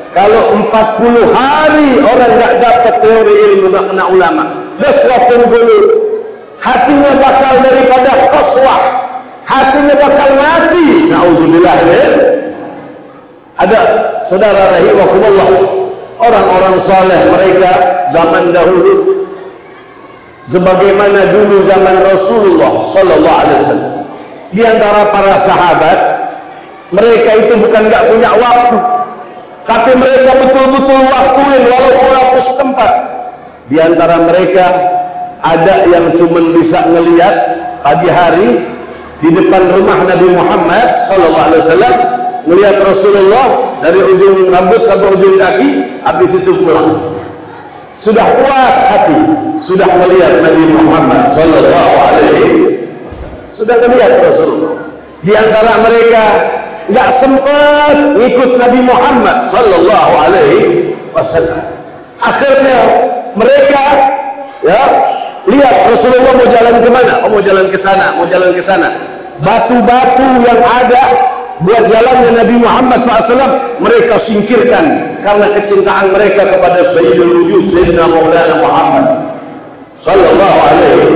[SPEAKER 2] kalau 40 hari orang tidak dapat teori ilmu makna ulama, daswatun qulub, hatinya bakal daripada qaswah, hatinya bakal mati. Nauzubillah. Ada saudara rahimahullah, orang-orang saleh mereka zaman dahulu sebagaimana dulu zaman Rasulullah sallallahu alaihi wasallam. Di antara para sahabat, mereka itu bukan enggak punya waktu, tapi mereka betul-betul waktuin walaupun waktu setempat. Di antara mereka ada yang cuma bisa ngelihat pagi hari di depan rumah Nabi Muhammad sallallahu alaihi wasallam, melihat Rasulullah dari ujung rambut sampai ujung kaki, habis itu pulang. Sudah puas hati, sudah melihat Nabi Muhammad sallallahu alaihi wasallam, sudah melihat Rasulullah. Di antara mereka nggak sempat ikut Nabi Muhammad sallallahu alaihi wasallam. Akhirnya mereka lihat Rasulullah mau jalan kemana? Oh, mau jalan ke sana, mau jalan ke sana. Batu-batu yang ada buat jalannya Nabi Muhammad SAW mereka singkirkan karena kecintaan mereka kepada Sayyidul Wujud, Sayyidina Maulana Muhammad sallallahu alaihi.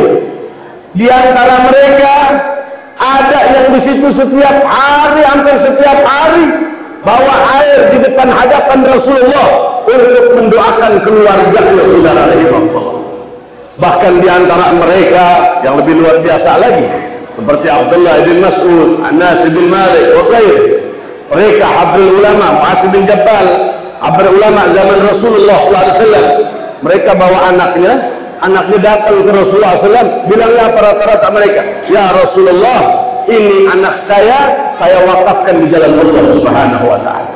[SPEAKER 2] Di antara mereka ada yang di situ setiap hari, hampir setiap hari bawa air di depan hadapan Rasulullah untuk mendoakan keluarganya, saudara rahimahullah. Bahkan di antara mereka yang lebih luar biasa lagi, seperti Abdullah bin Mas'ud, Anas bin Malik, wa ghairi. Mereka habrul ulama, Mu'adz bin Jabal, habrul ulama zaman Rasulullah sallallahu alaihi wasallam. Mereka bawa anaknya datang ke Rasulullah SAW, bilangnya rata-rata mereka, ya Rasulullah, ini anak saya wakafkan di jalan Allah Subhanahu wa ta'ala.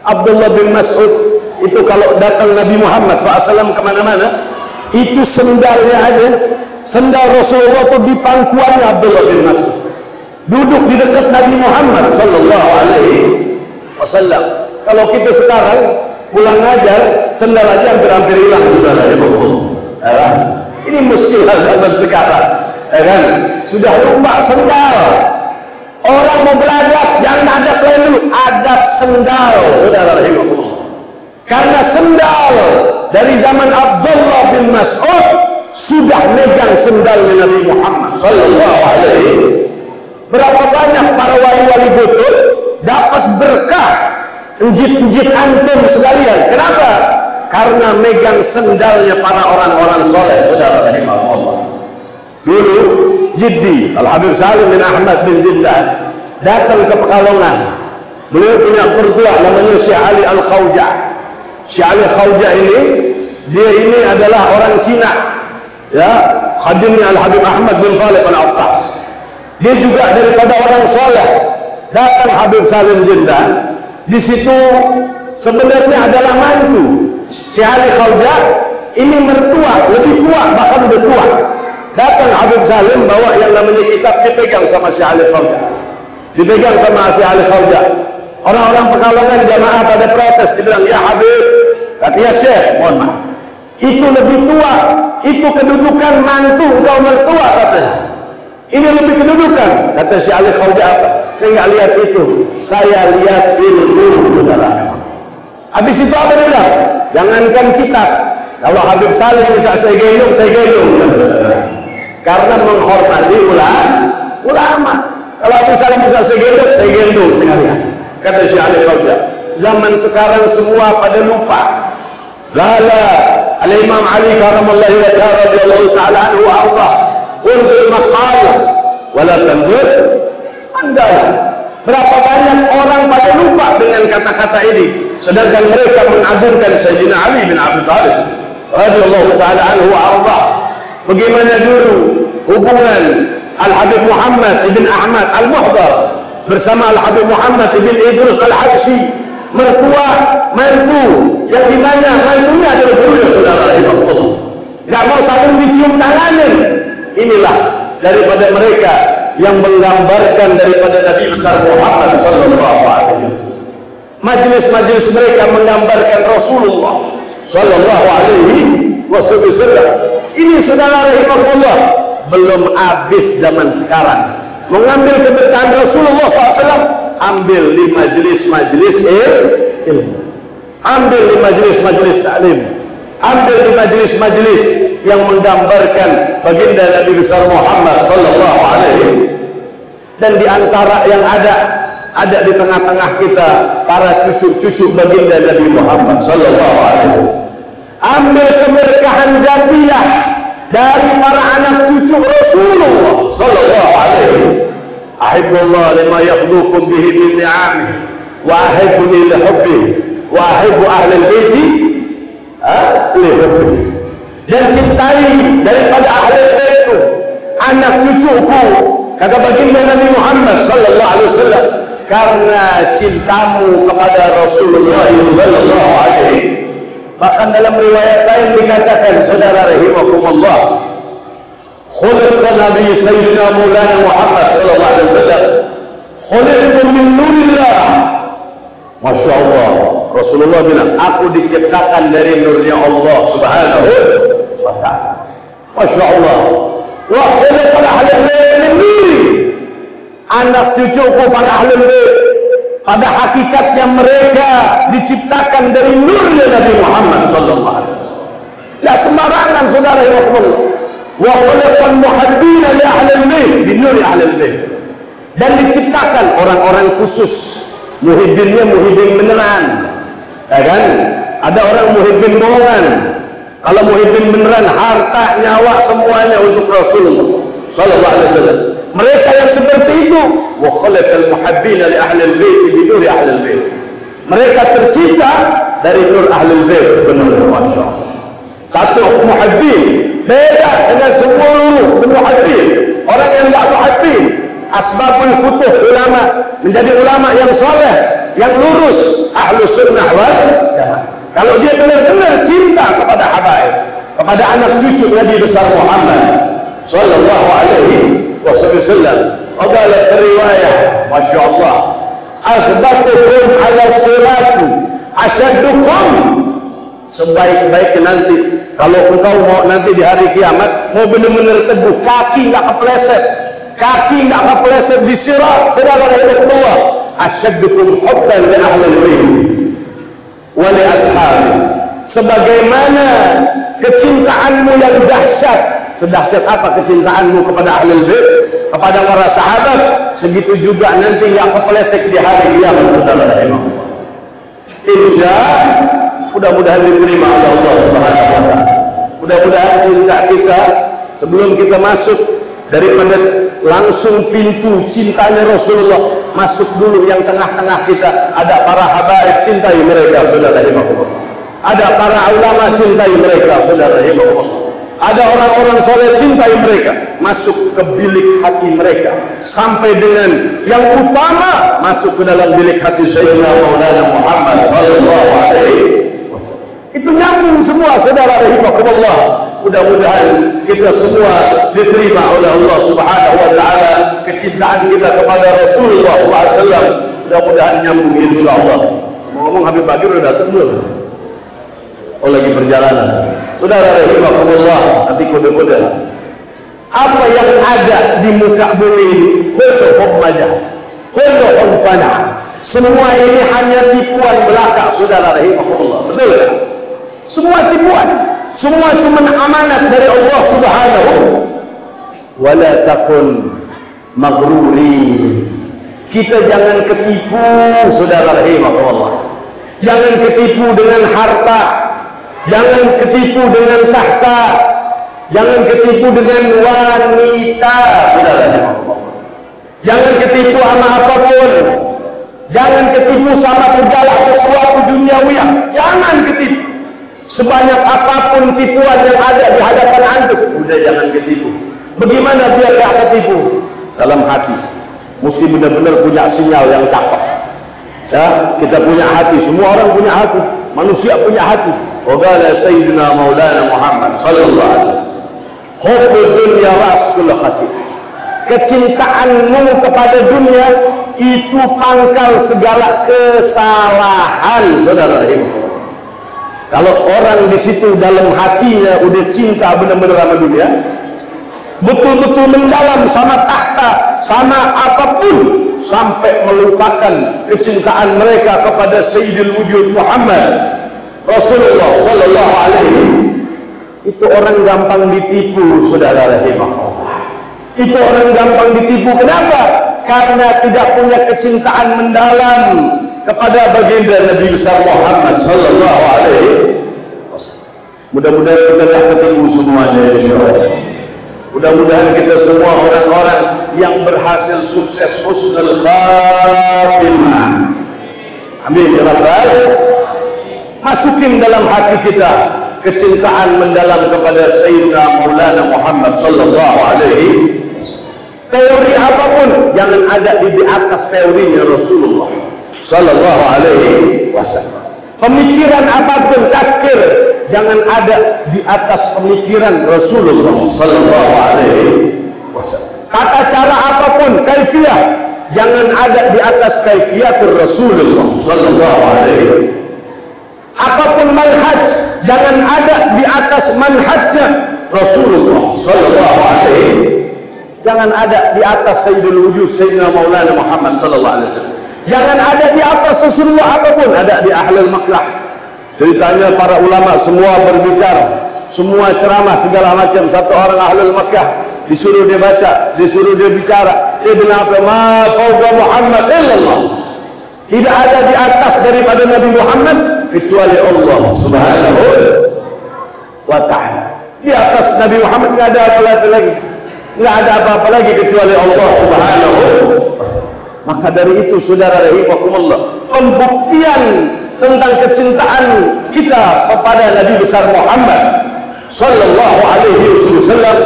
[SPEAKER 2] Abdullah bin Mas'ud itu kalau datang Nabi Muhammad SAW kemana-mana, itu sendalnya aja, sendal Rasulullah itu di pangkuannya Abdullah bin Mas'ud, duduk di dekat Nabi Muhammad sallallahu alaihi wasallam. Kalau kita sekarang pulang ngajar, sendal aja hampir hilang, saudara ya. Ini muskilah zaman sekarang, ya kan? Sudah lupa sendal. Orang mau beradab, jangan adab lain dulu, adab sendal, saudara rahimahullah. Karena sendal dari zaman Abdullah bin Mas'ud sudah megang sendalnya Nabi Muhammad sallallahu alaihi. Berapa banyak para wali-wali butuh dapat berkah, enjit-enjit antum sekalian. Kenapa? Karena megang sendalnya para orang-orang soleh, saudara rahimahullah. Dulu Jiddi Al-Habib Salim bin Ahmad bin Jiddan datang ke Pekalongan. Beliau punya mertua namanya Syekh Ali Al-Khawja'. Syekh Ali Al-Khawja' dia ini adalah orang Cina, ya, khadimnya Al-Habib Ahmad bin Talib Al-Attas. Dia juga daripada orang soleh. Datang Habib Salim Jiddan, di situ sebenarnya adalah mantu. Syekh Ali Khawja' ini mertua, lebih tua, bahkan udah tua. Datang Habib Salim bawa yang namanya kitab, dipegang sama Syekh Ali Khawja', dipegang sama Syekh Ali Khawja'. Orang-orang Pekalongan jamaah pada protes, dibilang, ya Habib, katanya Syekh, mohon maaf, itu lebih tua, itu kedudukan mantu, engkau mertua, katanya. Ini lebih kedudukan. Kata Syekh Ali Khawja', apa? Saya nggak lihat itu, saya lihat ilmu, saudara. Habis itu apa dia bilang? Jangankan kitab, kalau Habib Salim bisa saya gendong, karena menghormati ulama. Kalau Habib Salim bisa saya gendong sekalian. Kata Syekh Ali Khawjah, zaman sekarang semua pada lupa. Lala Al-Imam Ali karamallahu wajhahu radhiyallahu ta'ala anhu wa ardah, unzul maqala wala tanzur andala. Berapa banyak orang pada lupa dengan kata-kata ini, sedangkan mereka mengagungkan Sayyidina Ali bin Abi Thalib radhiyallahu ta'ala anhu wa ardah. Bagaimana dulu hubungan Al-Habib Muhammad ibn Ahmad Al-Muhdar bersama Al-Habib Muhammad ibn Idrus Al-Habsyi, mertua mantu, yang dimana mantunya adalah gurunya saudara rahimahullah, nggak mau saling dicium tanganin. Inilah daripada mereka yang menggambarkan daripada Nabi besar Muhammad sallallahu alaihi wasallam. Majlis-majlis mereka menggambarkan Rasulullah sallallahu alaihi wasallam. Ini saudara rahimahullah belum habis zaman sekarang mengambil keberkahan Rasulullah SAW. Ambil di majlis-majlis ilmu, ambil di majlis-majlis taklim, ambil di majlis-majlis yang menggambarkan baginda Nabi besar Muhammad sallallahu alaihi. Dan di antara yang ada di tengah-tengah kita para cucu-cucu baginda Nabi Muhammad sallallahu alaihi. Ambil keberkahan zatiyah dari para anak cucu Rasulullah sallallahu alaihi. Ahibbullah lima yakhluqukum bihi min ni'amihi wa ahibbuni li hubbihi wa ahibbu ahli al-baiti li hubbihi. Dan cintai daripada ahli baitku, anak cucuku, kata baginda Nabi Muhammad sallallahu alaihi wasallam, karena cintamu kepada Rasulullah sallallahu alaihi. Bahkan dalam riwayat lain dikatakan, saudara rahimakumullah, khuliqa Nabi Sayyidina Maulana Muhammad sallallahu alaihi wasallam khuliqtu min nurillah. Masya Allah, Rasulullah bilang, aku diciptakan dari nurnya Allah subhanahu wa ta'ala. Masya Allah. Wa khuliqa ahlul bait min nuri. Anak cucuku para ahlul bait pada hakikatnya mereka diciptakan dari nurnya Nabi Muhammad sallallahu alaihi wasallam. Ya sembarangan saudara rahimakumullah. Wa khalaqal muhabbina li ahlil bait bi nuri ahlil bait. Dan diciptakan orang-orang khusus, muhibbinnya muhibbin beneran, ya kan? Ada orang muhibbin bohongan. Kalau muhibbin beneran, harta, nyawa semuanya untuk Rasulullah sallallahu alaihi wasallam. Mereka yang seperti itu, wa khalaqal muhabbina li ahlil bait bi nuri ahlil bait. Mereka tercipta dari nur ahlul bait sebenarnya. Masya Allah. Satu muhabbin beda dengan seluruh muhabbin. Orang yang tidak muhabbin, asbabul futuh ulama, menjadi ulama yang soleh, yang lurus, ahlu sunnah wal jamaah. Kalau dia benar-benar cinta kepada habaib, kepada anak cucu Nabi besar Muhammad sallallahu alaihi wasallam. Qala riwayah, masya Allah, akhbatukum ala sirati asyaddukum. Sebaik-baik nanti kalau engkau mau nanti di hari kiamat mau benar-benar teguh, kaki nggak kepleset di sirat, saudara rahimakumullah, asyaddukum hubban li ahlil bait wa li ashabi. Sebagaimana kecintaanmu yang dahsyat, sedahsyat apa kecintaanmu kepada ahlul bait, kepada para sahabat, segitu juga nanti yang kepleset di hari kiamat, saudara rahimakumullah. Insya mudah-mudahan diterima oleh Allah Subhanahu wa taala. Mudah-mudahan cinta kita sebelum kita masuk daripada langsung pintu cintanya Rasulullah, masuk dulu yang tengah-tengah kita. Ada para habaib, cintai mereka, saudara rahimakumullah. Ada para ulama, cintai mereka, saudara rahimakumullah. Ada orang-orang soleh, cintai mereka, masuk ke bilik hati mereka, sampai dengan yang utama masuk ke dalam bilik hati Sayyidina Maulana Muhammad sallallahu alaihi wasallam. Itu nyambung semua, saudara rahimakumullah. Mudah-mudahan kita semua diterima oleh Allah Subhanahu wa taala, kecintaan kita kepada Rasulullah SAW. Mudah-mudahan nyambung insyaallah. Ngomong Habib Bagir udah datang belum? Oh, lagi perjalanan. Saudara rahimakumullah, nanti kode-kode. Apa yang ada di muka bumi ini, kulluhum majaz, kulluhum fana. Semua ini hanya tipuan belaka, saudara rahimakumullah. Betul tak? Semua tipuan, semua cuma amanat dari Allah Subhanahu. Wala takun maghruri. Kita jangan ketipu, saudara rahimakumullah. Jangan ketipu dengan harta, jangan ketipu dengan tahta, jangan ketipu dengan wanita, saudara rahimakumullah. Jangan ketipu sama apapun. Jangan ketipu sama segala sesuatu duniawi. Jangan ketipu. Sebanyak apapun tipuan yang ada di hadapan antum, udah jangan ketipu. Bagaimana biar gak ketipu? Dalam hati mesti benar-benar punya sinyal yang cakep. Ya, kita punya hati, semua orang punya hati, manusia punya hati. Wa qala sayyidina maulana Muhammad sallallahu alaihi wasallam, hubbud dunya ra's kulli khatiyah. Kecintaanmu kepada dunia itu pangkal segala kesalahan, saudara rahimakumullah. Kalau orang di situ dalam hatinya udah cinta benar-benar sama dunia, betul-betul mendalam sama tahta, sama apapun, sampai melupakan kecintaan mereka kepada Sayyidul Wujud Muhammad Rasulullah sallallahu alaihi, itu orang gampang ditipu, saudara rahimahullah. Itu orang gampang ditipu. Kenapa? Karena tidak punya kecintaan mendalam kepada baginda Nabi besar Muhammad sallallahu alaihi wasallam. Mudah-mudahan kita tak ketipu semuanya insyaallah. Mudah-mudahan kita semua orang-orang yang berhasil sukses husnul khatimah. Amin ya rabbal. Masukin dalam hati kita kecintaan mendalam kepada Sayyidina Maulana Muhammad sallallahu alaihi wasallam. Teori apapun jangan ada di atas teorinya Rasulullah sallallahu alaihi wasallam. Pemikiran apapun tafsir jangan ada di atas pemikiran Rasulullah sallallahu alaihi wasallam. Tata cara apapun kaifiyah jangan ada di atas kaifiyatul Rasulullah sallallahu alaihi wasallam. Apapun manhaj jangan ada di atas manhajnya Rasulullah sallallahu alaihi wasallam. Jangan ada di atas Sayyidul Wujud Sayyidina Maulana Muhammad sallallahu alaihi wasallam. Jangan ada di atas Rasulullah apapun. Ada di Ahlul Makkah. Ceritanya para ulama semua berbicara, semua ceramah segala macam. Satu orang Ahlul Makkah disuruh dia baca, disuruh dia bicara. Dia bilang apa? Ma fawqa Muhammad illallah. Tidak ada di atas daripada Nabi Muhammad kecuali Allah Subhanahu wa ta'ala. Di atas Nabi Muhammad tidak ada apa-apa lagi. Tidak ada apa-apa lagi kecuali Allah Subhanahu wa ta'ala. Maka dari itu saudara rahimakumullah, pembuktian tentang kecintaan kita kepada Nabi besar Muhammad sallallahu alaihi wasallam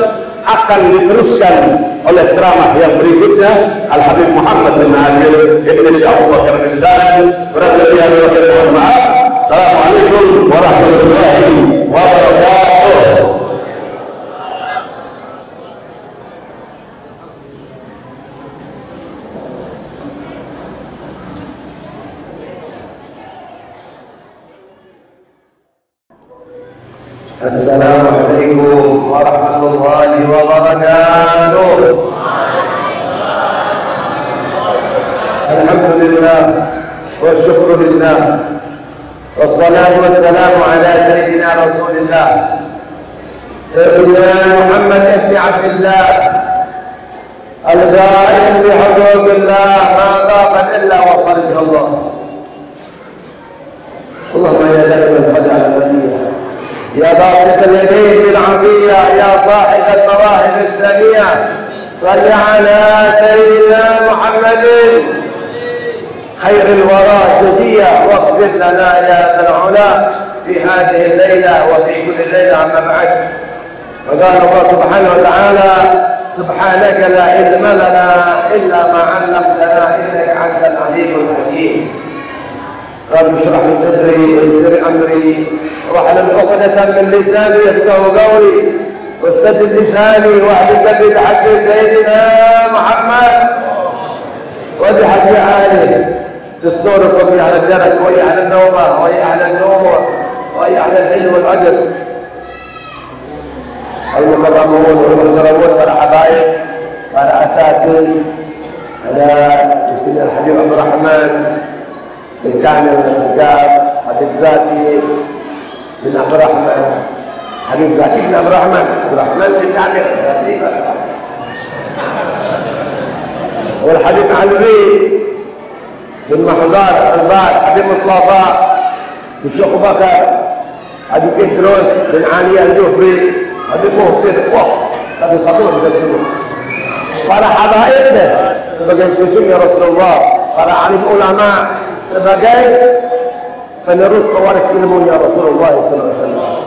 [SPEAKER 2] akan diteruskan oleh ceramah yang berikutnya. Al Habib Muhammad bin Adil Ibn Syekh Abu Bakar bin Zaid. Berlebihan mohon maaf. Assalamualaikum warahmatullahi wabarakatuh.
[SPEAKER 3] Assalamualaikum warahmatullahi wabarakatuh. Alhamdulillah wa syukrulillah wassalatu wassalamu ala sayyidina Rasulillah Sayyidina Muhammad ibn Abdullah al-ghaib bihudubillah ma dhaqat illa wa farjallah. Allahumma ya da'imal fadl al-madiyah يا باسط اليدين بالعطية يا صاحب المواهب السنية صل على سيدنا محمد خير الورى سدية واغفر لنا يا ذا العلا في هذه الليلة وفي كل ليلة عما بعد. وقال الله سبحانه وتعالى سبحانك لا علم لنا إلا ما علمتنا إنك أنت العليم الحكيم. رب اشرح لي صدري ويسر امري واحلل عقدة من لساني يفقهوا قولي واستدد لساني واهل قلبي بحق سيدنا محمد وبحق آله دستوركم يا اهل الدرك ويا اهل النوبه ويا اهل النور ويا اهل العلم والعدل المكرمون والمحترمون والحبايب والاساتذه على سيدنا الحبيب عبد الرحمن الكامل والاستجاب حبيب ذاتي bin Abdurrahman, Habib Zaki bin Abdurrahman, Abdurrahman bin Kamil, wal Habib Alwi bin Mahdar Al-Bad, Habib Mustafa bin Syekh Bakar, Habib Idrus bin Ali Al-Jufri, Habib Muhsin. Wah, satu-satu bisa disebut. Para habaibnya sebagai cucunya Rasulullah, para alim ulama sebagai penerus pewaris ilmunya Rasulullah SAW.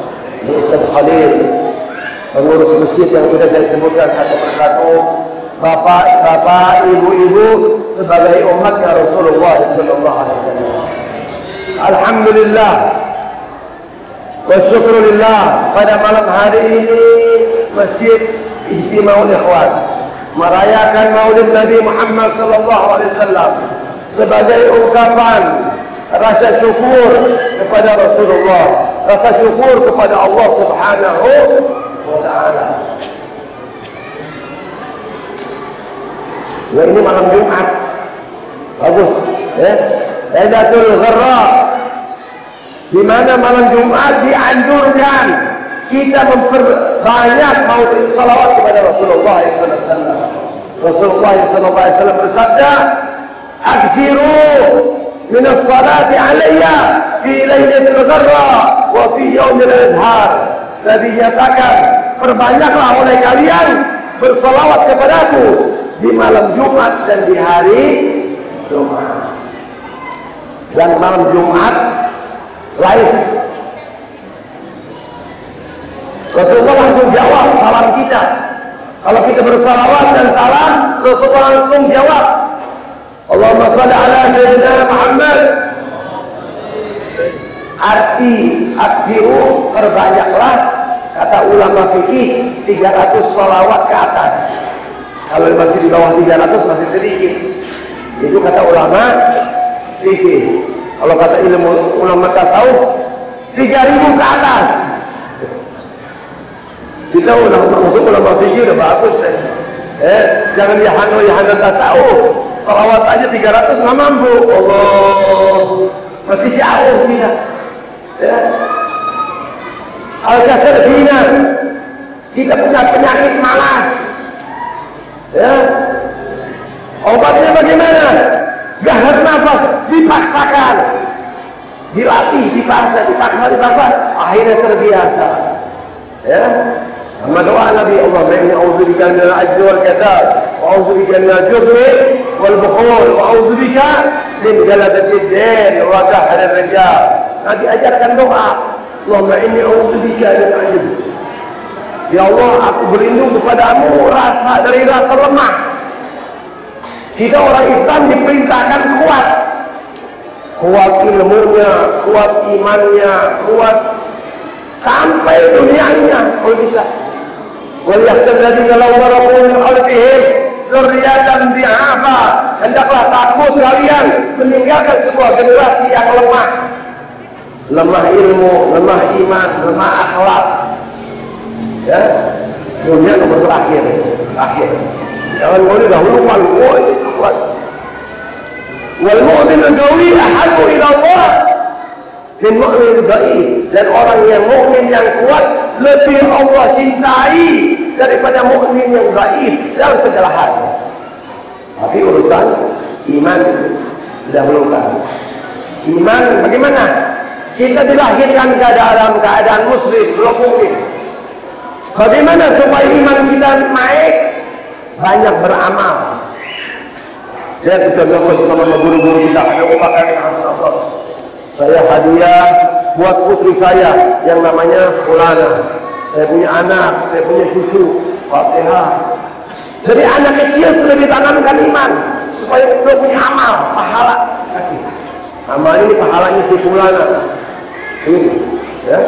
[SPEAKER 3] Ustaz Khalil, pengurus masjid yang sudah saya sebutkan satu persatu, bapak-bapak, ibu-ibu sebagai umatnya Rasulullah SAW. Alhamdulillah wa syukrulillah, pada malam hari ini Masjid Ijtima'ul Ikhwan merayakan Maulid Nabi Muhammad SAW sebagai ungkapan rasa syukur kepada Rasulullah, rasa syukur kepada Allah Subhanahu wa Ta'ala. Nah, ini malam Jumat bagus, Lailatul Gharra, di mana malam Jumat dianjurkan kita memperbanyak maulid salawat kepada Rasulullah SAW. Rasulullah SAW bersabda, "Aksiru minas salati alayya fi lailatul gharra wa fi yaumil azhar." Nabi nyatakan, perbanyaklah oleh kalian bersalawat kepadaku di malam Jumat dan di hari Jumat. Dan malam Jumat live, Rasulullah langsung jawab salam kita. Kalau kita bersalawat dan salam, Rasulullah langsung jawab, Allahumma shalli ala sayyidina Muhammad. Arti akhiru, perbanyaklah, kata ulama fikih, 300 salawat ke atas. Kalau masih di bawah 300 masih sedikit. Itu kata ulama fikih. Kalau kata ilmu ulama tasawuf, 3000 ke atas. Kita udah masuk ulama fikih udah bagus kan. Jangan yahano tasawuf. Salawat aja 300 nggak mampu. Allah, masih jauh kita. Al-kasar hina, kita punya penyakit malas. Obatnya bagaimana? Gahar nafas, dipaksakan, dilatih, dipaksa, akhirnya terbiasa. Sama doa Nabi, Allahumma inni a'udzubika minal ajzi wal kasal, wa a'udzubika minal jubni wal bukhul, wa a'udzubika min galabatid din wa qahrir rijal. Nabi ajarkan doa, Allahumma inni a'udzubika minal ajzi. Ya Allah, aku berlindung kepadamu dari rasa lemah. Kita orang Islam diperintahkan kuat ilmunya, kuat imannya, kuat sampai dunianya kalau bisa. Wal yakhshal ladzina law darabu min khalfihim dzurriyyatan dhi'afa. Hendaklah takut kalian meninggalkan sebuah generasi yang lemah. Lemah ilmu, lemah iman, lemah akhlak. Dunia nomor terakhir. Jangan boleh dahulukan kuat. Wal mu'min al-qawi ahabbu ila Allah min mu'min dhaif. Dan orang yang mukmin yang kuat lebih Allah cintai daripada mukmin yang dhaif dalam segala hal. Tapi urusan iman didahulukan. Iman bagaimana? Kita dilahirkan ke dalam keadaan muslim, belum mukmin. Bagaimana supaya iman kita naik? Banyak beramal. Lihat kita lakukan sama guru-guru kita. Ada Ubakar bin Hasan Abbas. Saya hadiah buat putri saya yang namanya Fulana. Saya punya anak, saya punya cucu. Fatihah. Dari anak kecil sudah ditanamkan iman supaya kita punya amal, pahala. Kasih. Amal ini pahalanya si Fulana. Ini, ya.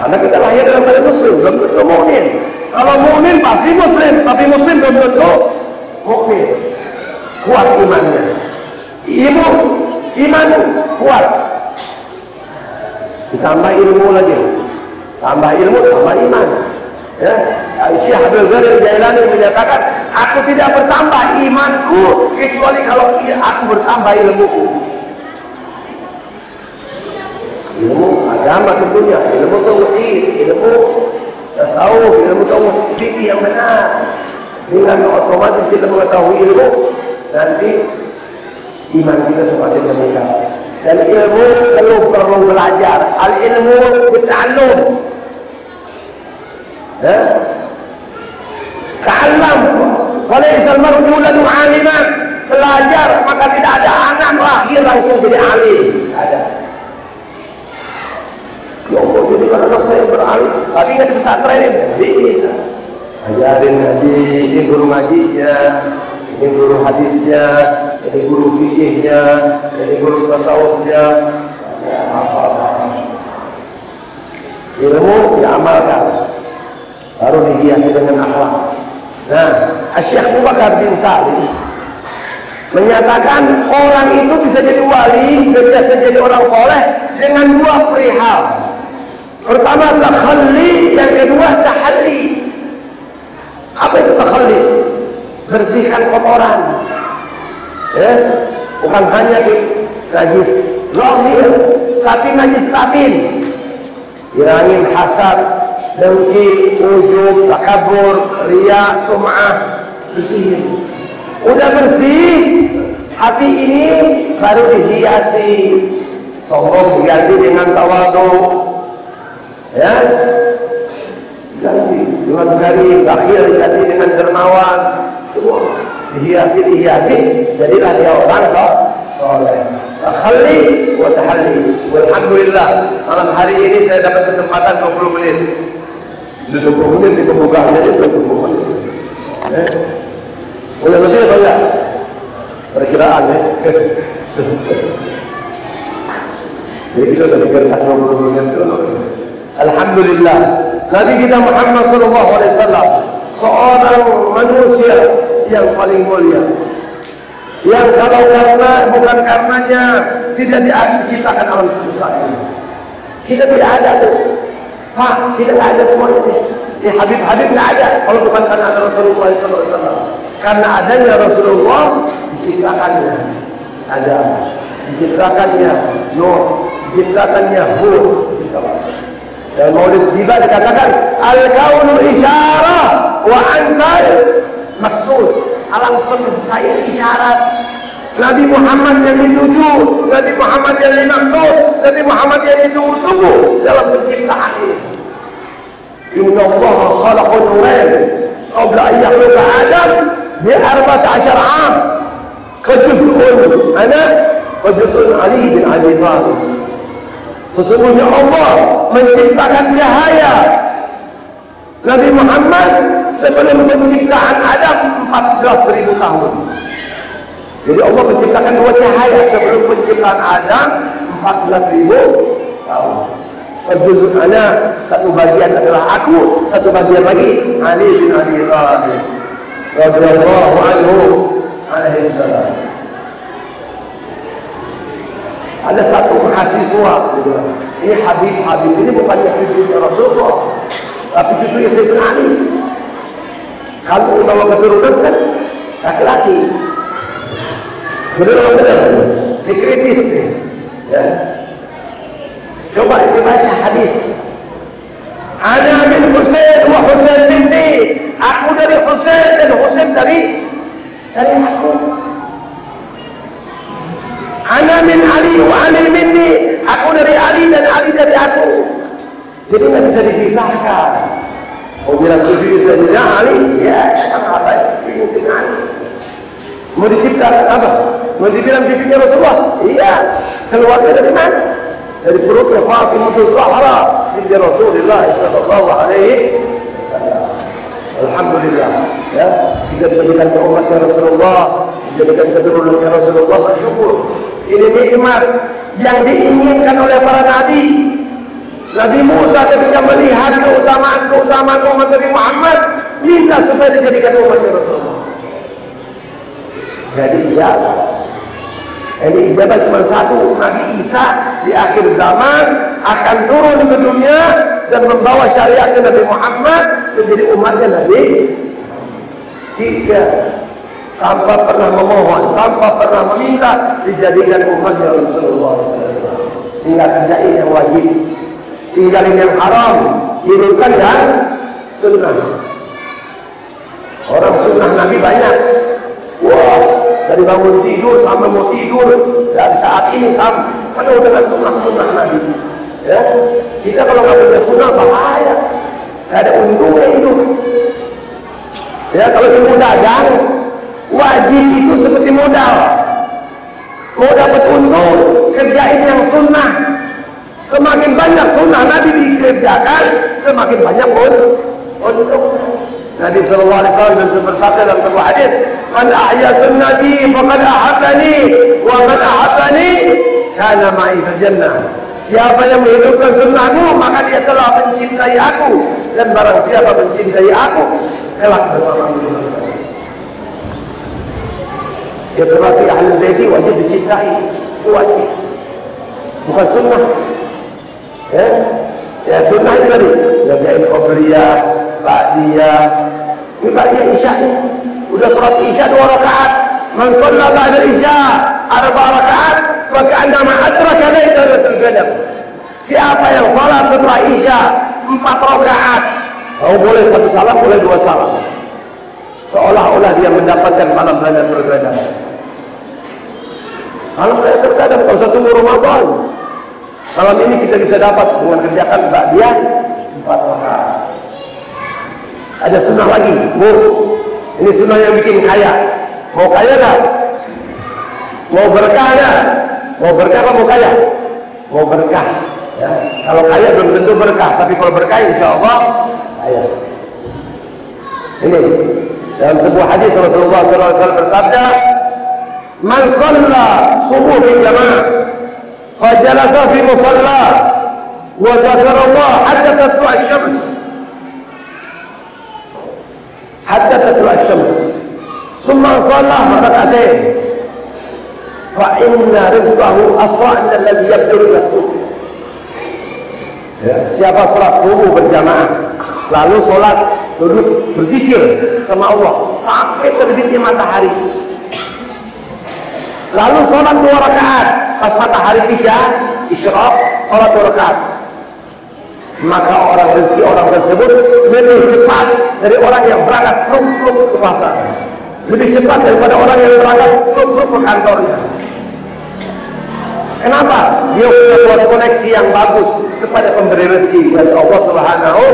[SPEAKER 3] Karena kita lahir dalam keadaan muslim, belum tentu mukmin. Kalau mukmin pasti muslim, tapi muslim belum tentu mukmin. Kuat imannya. Iman kuat. Ditambah ilmu lagi. Tambah ilmu, tambah iman. Ya, Syekh Abdul Qadir Jailani menyatakan, aku tidak bertambah imanku kecuali kalau aku bertambah ilmuku. Ilmu agama tentunya, ilmu tauhid, ilmu tasawuf, ilmu tauhid fikih yang benar. Dengan otomatis kita mengetahui ilmu, nanti iman kita semakin meningkat. Dan ilmu perlu belajar. Al ilmu bita'allum. Ta'allam. Kalau isal mar'u yuladu 'aliman, belajar, maka tidak ada anak lahir langsung jadi alim. Ada. Ya Allah, jadi kalau anak saya beralim, tapi nggak di pesantren ini bisa. Ajarin ngaji, ini guru ngajinya, ini guru hadisnya, ini guru fikihnya, ini guru tasawufnya. Hafal. Ilmu diamalkan, baru dihiasi dengan akhlak. Nah, Syekh Abu Bakar bin Salim menyatakan orang itu bisa jadi wali, bisa jadi orang soleh dengan dua perihal. Pertama takhalli, yang kedua tahalli. Apa itu takhalli? Bersihkan kotoran. Ya, bukan hanya di najis zahir, tapi najis batin. Hilangin hasad, dengki, ujub, takabur, riya, sum'ah, bersihin. Udah bersih, hati ini baru dihiasi. Sombong diganti dengan tawadhu, ya, diganti dengan karim, bakhil diganti dengan dermawan, semua dihiasi, jadilah dia orang soleh. Takhalli wa tahalli. Walhamdulillah, malam hari ini saya dapat kesempatan 20 menit. 20 menit itu bukannya itu 20 menit. Boleh lebih apa enggak? Perkiraan ya. Jadi kita udah bergerak 20 menit dulu. Alhamdulillah, Nabi kita Muhammad SAW seorang manusia yang paling mulia, yang kalau bukan karenanya tidak diciptakan alam semesta ini. Kita tidak ada tuh, Pak, tidak ada semuanya nih. Habib-habib nggak ada kalau bukan karena ada Rasulullah SAW. Karena adanya Rasulullah diciptakannya Adam, diciptakannya Nuh, diciptakannya Hud. Dan Maulid Tiba dikatakan al-kaunu isyarah wa antal maksud. Alam semesta ini isyarat. Nabi Muhammad yang dituju, Nabi Muhammad yang dimaksud, Nabi Muhammad yang ditunggu-tunggu dalam penciptaan ini. Inna Allah khalaqa nurain qabla an yakhluqa Adam bi 14 'am. Qajuzun ana qajuzun Ali bin Abi Thalib. Sesungguhnya Allah menciptakan cahaya Nabi Muhammad sebelum penciptaan Adam 14.000 tahun. Jadi Allah menciptakan dua cahaya sebelum penciptaan Adam 14.000 tahun. Fajuzun ana, satu bagian adalah aku, satu bagian lagi Ali bin Abi Thalib radhiyallahu anhu alaihi salam. Ada satu mahasiswa, ini Habib, ini bukannya cucunya Rasulullah, tapi cucunya Sayyidina Ali. Kalau bawa keturunan kan laki-laki. Benar-benar dikritis nih, ya. Coba dibaca hadis. Ana min Husain wa Husain minni. Aku dari Husain dan Husain dari aku. Ana min Ali wa Ali minni. Aku dari Ali dan Ali dari aku. Jadi nggak bisa dipisahkan. Mau bilang cucu Sayyidina Ali, ya sama apa cucu Sayyidina Ali. Mau diciptakan apa? Mau dibilang cucunya Rasulullah? Iya. Keluarnya dari mana? Dari perutnya Fatimah Zahra binti Rasulullah sallallahu alaihi wasallam. Alhamdulillah, ya, kita dijadikan umatnya Rasulullah, dijadikan keturunannya Rasulullah, bersyukur. Ini nikmat yang diinginkan oleh para nabi. Nabi Musa ketika melihat keutamaan umat Nabi Muhammad, minta supaya dijadikan umatnya Rasulullah. Jadi ijabah. Ini ijabah cuma satu. Nabi Isa di akhir zaman akan turun ke dunia dan membawa syariatnya Nabi Muhammad menjadi umatnya Nabi. Tiga, tanpa pernah memohon, tanpa pernah meminta, dijadikan umatnya Rasulullah SAW. Tinggal kerjain yang wajib. tinggalin yang haram, hidupkan yang sunnah. Orang sunnah Nabi banyak. Wah, dari bangun tidur sampai mau tidur, dari saat ini sampai penuh dengan sunnah Nabi. Ya, kita kalau nggak punya sunnah bahaya, nggak ada untungnya hidup. Ya, kalau ilmu dagang, wajib itu seperti modal. Mau dapat untung, kerjain yang sunnah. Semakin banyak sunnah Nabi dikerjakan, semakin banyak untung. Nabi SAW bersabda dalam sebuah hadis, "Man ahya sunnati faqad ahabbani, wa man ahabbani kana ma'i fil jannah." Siapa yang menghidupkan sunnahku, maka dia telah mencintai aku, dan barang siapa mencintai aku, telah bersamaku di surga. Itrati ahlul baiti wajib dicintai, itu wajib, bukan sunnah. Ya sunnah itu tadi ngerjain qobliyah, ba'diyah. Ini ba'diyah isya nih, udah sholat isya 2 rakaat. Man shalla ba'da isya 4 rakaat fa ka'annama adraka lailatul qadar. Siapa yang sholat setelah isya 4 rakaat, boleh 1 salam, boleh 2 salam, seolah-olah dia mendapatkan malam Lailatul Qadar. Malam Lailatul Qadar kalau usah tunggu Ramadan. Malam ini kita bisa dapat dengan kerjakan ba'diyah 4 rakaat. Ada sunnah lagi, Bu. Ini sunnah yang bikin kaya. Mau kaya enggak? Mau berkah enggak? Mau berkah apa mau kaya? Mau berkah. Ya. Kalau kaya belum tentu berkah, tapi kalau berkah insya Allah kaya. Ini dalam sebuah hadis Rasulullah SAW bersabda, "Man shalla subuh fi jamaah, fajalasa fi musalla, wa zakara Allah hatta tatlu'a asy-syams." Hatta tatlu'a asy-syams. Summa shalla rak'atain. Fa inna rizqahu asra' min alladhi yabdu ila-suq. Ya, siapa sholat subuh berjamaah, lalu sholat duduk berzikir sama Allah sampai terbitnya matahari, lalu sholat 2 rakaat pas matahari isyraq, sholat 2 rakaat, maka rezeki orang tersebut lebih cepat dari orang yang berangkat fruk-fruk ke pasar, lebih cepat daripada orang yang berangkat fruk-fruk ke kantornya. Kenapa? Dia sudah buat koneksi yang bagus kepada pemberi rezeki, dari Allah Subhanahu.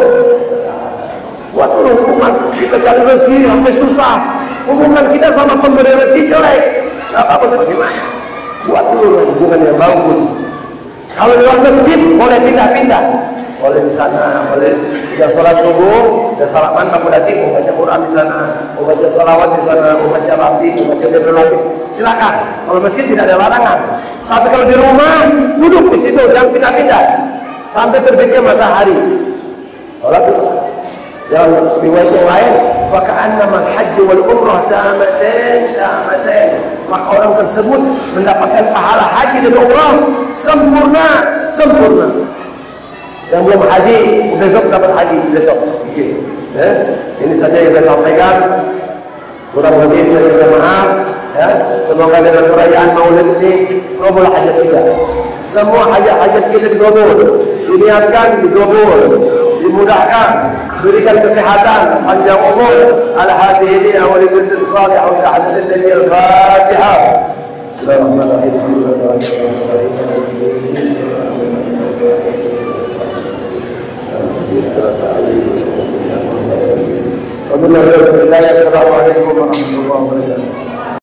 [SPEAKER 3] Buat hubungan kita cari rezeki sampai susah, hubungan kita sama pemberi rezeki jelek, nggak apa-apa, bagaimana? Buat dulu hubungan yang bagus. Kalau di luar masjid boleh pindah-pindah, boleh di sana, boleh tidak sholat subuh, dan salaman akomodasi, mau baca Quran di sana, mau baca salawat di sana, mau baca rati, mau baca berlari, silakan. Kalau masjid tidak ada larangan. Tapi kalau di rumah duduk di situ, jangan pindah-pindah sampai terbitnya matahari. Sholat dulu. Dalam riwayat yang lain, faka'annama al-hajj wal umrah ta'amatain. Maka orang tersebut mendapatkan pahala haji dan umrah sempurna. Yang belum haji, besok dapat haji besok. Okay. Ini saja yang saya sampaikan. Kurang lebih saya minta maaf. Ya, semoga dengan perayaan Maulid ini kabul hajat kita. Semua hajat-hajat kita dikabul, diniatkan dikabul, dimudahkan, berikan kesehatan, panjang umur. Al-Hadihi wa li kulli salih wa ila hadatin nabi al-Fatihah. Bismillahirrahmanirrahim. Assalamualaikum warahmatullahi wabarakatuh.